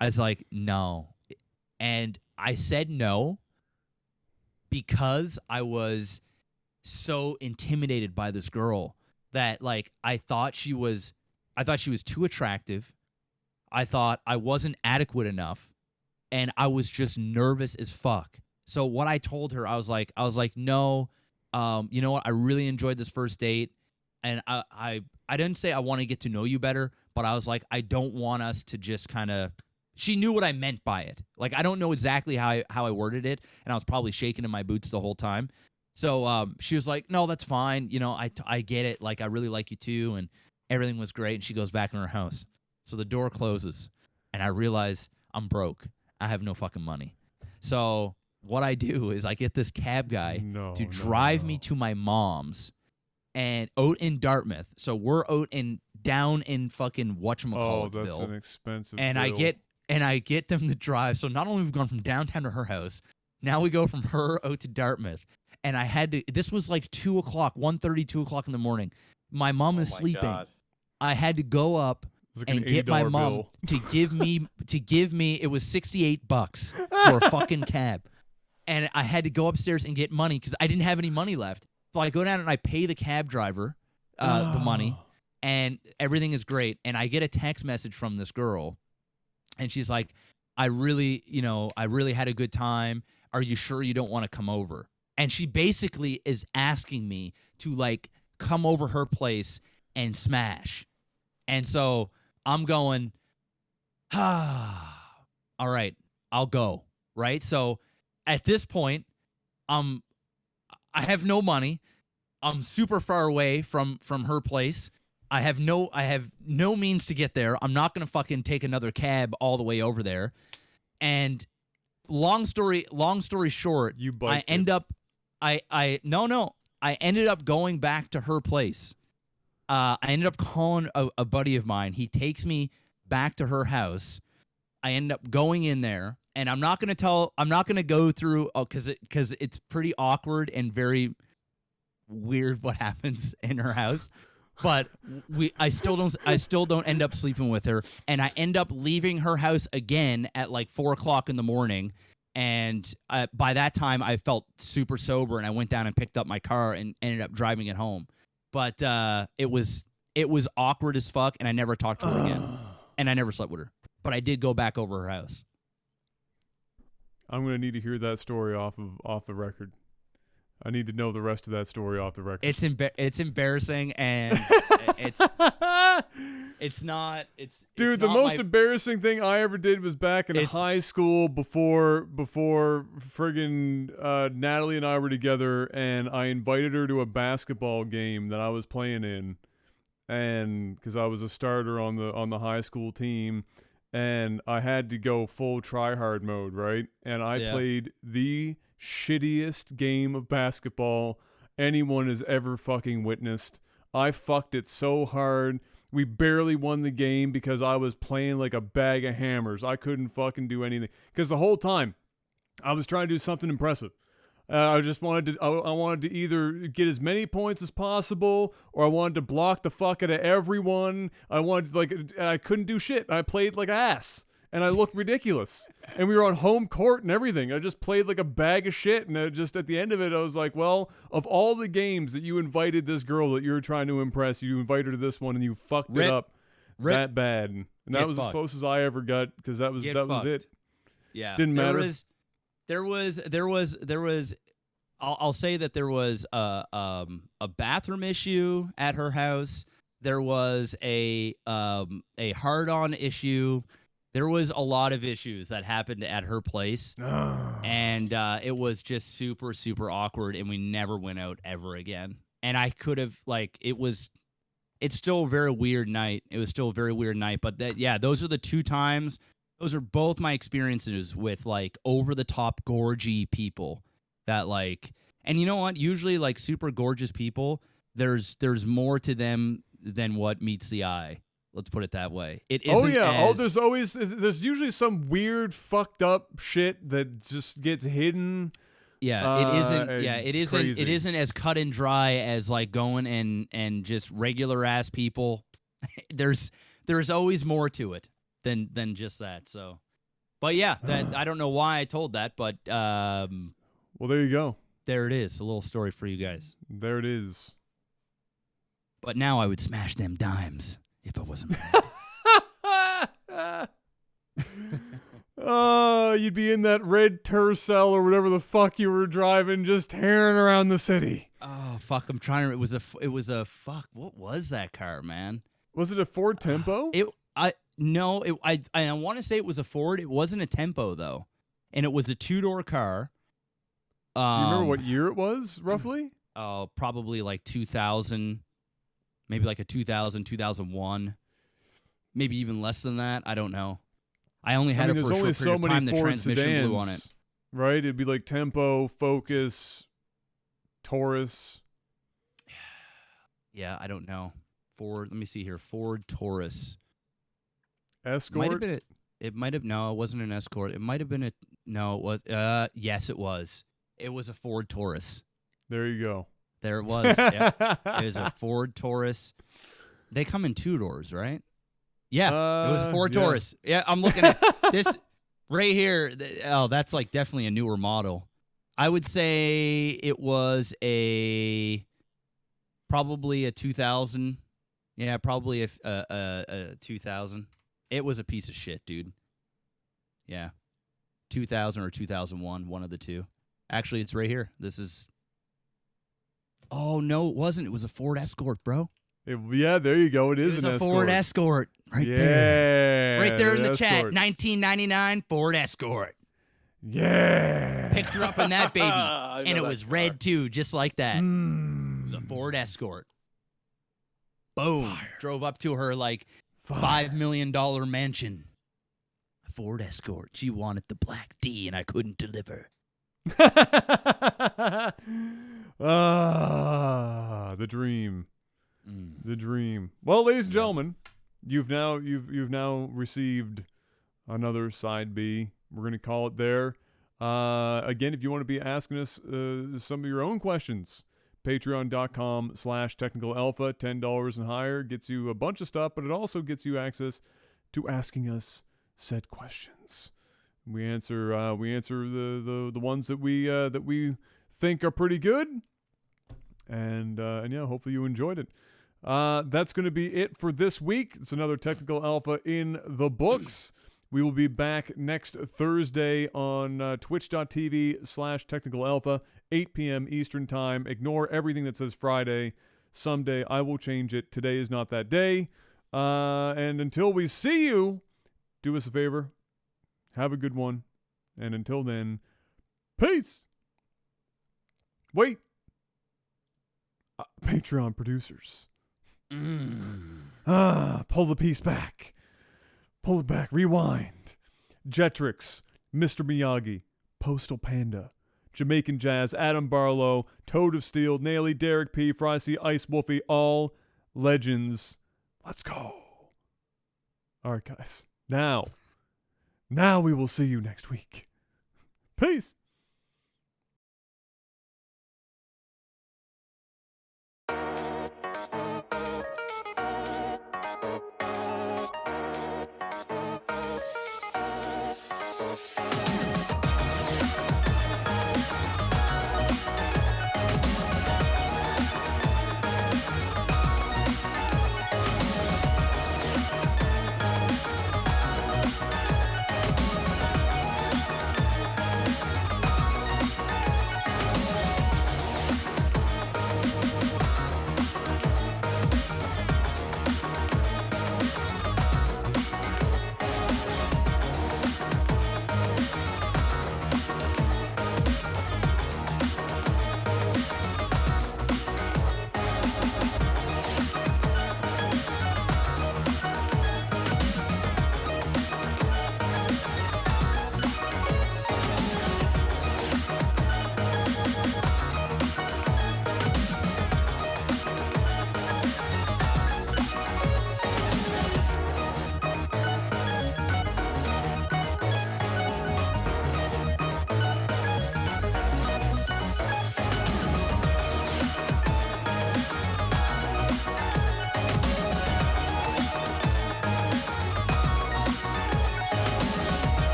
[SPEAKER 2] I was like, no. And I said no because I was so intimidated by this girl that like I thought she was too attractive. I thought I wasn't adequate enough, and I was just nervous as fuck. So what I told her, I was like, no, you know what? I really enjoyed this first date, and I didn't say I want to get to know you better, but I was like, I don't want us to just kind of. She knew what I meant by it. Like I don't know exactly how I worded it, and I was probably shaking in my boots the whole time. So she was like, no, that's fine. I get it. Like I really like you too, and everything was great. And she goes back in her house. So the door closes, and I realize I'm broke. I have no fucking money. So what I do is I get this cab guy to drive me to my mom's and out in Dartmouth. So we're down in fucking whatchamacallitville.
[SPEAKER 1] Oh, that's an expensive
[SPEAKER 2] and
[SPEAKER 1] bill.
[SPEAKER 2] I get them to drive. So not only have we gone from downtown to her house, now we go from her out to Dartmouth. And I had to, this was like 2 o'clock, 1:30, 2 o'clock in the morning. My mom is sleeping.
[SPEAKER 3] God.
[SPEAKER 2] I had to go up
[SPEAKER 1] It's like
[SPEAKER 2] and
[SPEAKER 1] an
[SPEAKER 2] get my
[SPEAKER 1] $80
[SPEAKER 2] mom
[SPEAKER 1] bill.
[SPEAKER 2] to give me, it was $68 for a fucking cab. And I had to go upstairs and get money because I didn't have any money left. So I go down and I pay the cab driver the money, and everything is great. And I get a text message from this girl, and she's like, I really had a good time. are you sure you don't want to come over? And she basically is asking me to like come over her place and smash. And so I'm going, all right, I'll go. Right. So at this point, I have no money. I'm super far away from her place. I have no means to get there. I'm not going to fucking take another cab all the way over there. And long story short, I ended up going back to her place. I ended up calling a buddy of mine. He takes me back to her house. I end up going in there, and I'm not going to go through cuz it's pretty awkward and very weird what happens in her house. But I still don't end up sleeping with her, and I end up leaving her house again at like 4:00 in the morning. And by that time, I felt super sober, and I went down and picked up my car and ended up driving it home. But it was awkward as fuck, and I never talked to her again, and I never slept with her. But I did go back over her house.
[SPEAKER 1] I'm gonna need to hear that story off the record. I need to know the rest of that story off the record.
[SPEAKER 2] It's embarrassing, and it's not.
[SPEAKER 1] Dude,
[SPEAKER 2] it's
[SPEAKER 1] the
[SPEAKER 2] not
[SPEAKER 1] most embarrassing thing I ever did was back in high school before friggin' Natalie and I were together, and I invited her to a basketball game that I was playing in, and because I was a starter on the high school team, and I had to go full tryhard mode, right? And I played the shittiest game of basketball anyone has ever fucking witnessed. I fucked it so hard. We barely won the game because I was playing like a bag of hammers. I couldn't fucking do anything. Because the whole time, I was trying to do something impressive. I just wanted to. I wanted to either get as many points as possible, or I wanted to block the fuck out of everyone. I couldn't do shit. I played like ass, and I looked ridiculous. And we were on home court and everything. I just played like a bag of shit. And just at the end of it, I was like, well, of all the games that you invited this girl that you were trying to impress, you invited her to this one, and you fucked it up that bad. And that was as close as I ever got, because that was it.
[SPEAKER 2] Yeah,
[SPEAKER 1] didn't matter.
[SPEAKER 2] There was. I'll say that there was a bathroom issue at her house. There was a hard-on issue. There was a lot of issues that happened at her place, and it was just super, super awkward, and we never went out ever again. And I could have, it's still a very weird night. It was still a very weird night, but those are the two times. Those are both my experiences with, over-the-top gorgy people that, and you know what? Usually, super gorgeous people, there's more to them than what meets the eye. Let's put it that way. It isn't. Oh yeah.
[SPEAKER 1] There's usually some weird fucked up shit that just gets hidden.
[SPEAKER 2] Yeah, it isn't. Yeah, it isn't.
[SPEAKER 1] Crazy.
[SPEAKER 2] It isn't as cut and dry as going and just regular ass people. There's always more to it than just that. So, but yeah, that I don't know why I told that, but
[SPEAKER 1] well, there you go.
[SPEAKER 2] There it is. A little story for you guys.
[SPEAKER 1] There it is.
[SPEAKER 2] But now I would smash them dimes if I wasn't married.
[SPEAKER 1] Oh, you'd be in that red Tercel or whatever the fuck you were driving, just tearing around the city.
[SPEAKER 2] Oh fuck! I'm trying to. It was a fuck. What was that car, man?
[SPEAKER 1] Was it a Ford Tempo?
[SPEAKER 2] I want to say it was a Ford. It wasn't a Tempo though, and it was a two-door car.
[SPEAKER 1] Do you remember what year it was roughly?
[SPEAKER 2] Oh, probably 2000. Maybe a 2000, 2001. Maybe even less than that. I don't know. I only had it for a short period of time. The transmission blew on it.
[SPEAKER 1] Right? It'd be Tempo, Focus, Taurus.
[SPEAKER 2] Yeah, I don't know. Ford. Let me see here. Ford Taurus.
[SPEAKER 1] Escort.
[SPEAKER 2] It might have. No, it wasn't an Escort. It might have been a. No, it was. Yes, it was. It was a Ford Taurus.
[SPEAKER 1] There you go.
[SPEAKER 2] There it was. Yeah. It was a Ford Taurus. They come in two doors, right? Yeah, it was a Ford Taurus. Yeah, I'm looking at this right here. Oh, that's definitely a newer model. I would say it was probably a 2000. Yeah, probably a 2000. It was a piece of shit, dude. Yeah. 2000 or 2001, one of the two. Actually, it's right here. This is. Oh no, it wasn't. It was a Ford Escort, bro.
[SPEAKER 1] Yeah, there you go. It is
[SPEAKER 2] It was
[SPEAKER 1] an
[SPEAKER 2] a
[SPEAKER 1] Escort.
[SPEAKER 2] Ford Escort right
[SPEAKER 1] Yeah,
[SPEAKER 2] there. Right there in the chat.
[SPEAKER 1] Escort.
[SPEAKER 2] 1999 Ford Escort.
[SPEAKER 1] Yeah.
[SPEAKER 2] Picked her up in that baby.
[SPEAKER 3] I
[SPEAKER 2] And
[SPEAKER 3] know
[SPEAKER 2] it
[SPEAKER 3] that
[SPEAKER 2] was
[SPEAKER 3] car.
[SPEAKER 2] red too, just like that. It was a
[SPEAKER 1] Mm.
[SPEAKER 2] Ford Escort. Boom.
[SPEAKER 1] Fire.
[SPEAKER 2] Drove up to her like $5 million mansion. A Ford Escort. She wanted the black D and I couldn't deliver.
[SPEAKER 1] Ah, the dream. The dream. Well, ladies and
[SPEAKER 2] Yeah.
[SPEAKER 1] gentlemen, you've now received another side B. We're gonna call it there. Again, if you want to be asking us some of your own questions, patreon.com/technicalalpha, $10 and higher gets you a bunch of stuff, but it also gets you access to asking us said questions. We answer the ones that we think are pretty good, and yeah, hopefully you enjoyed it. That's going to be it for this week. It's another Technical Alpha in the books. We will be back next Thursday on twitch.tv/technicalalpha, 8 p.m. Eastern Time. Ignore everything that says Friday. Someday I will change it. Today is not that day. And until we see you, do us a favor. Have a good one. And until then, peace. Wait. Patreon producers. Pull the piece back. Pull it back. Rewind. Jetrix, Mr. Miyagi, Postal Panda, Jamaican Jazz, Adam Barlow, Toad of Steel, Naily, Derek P, Fricey, Ice Wolfie, all legends. Let's go. All right, guys. Now we will see you next week. Peace.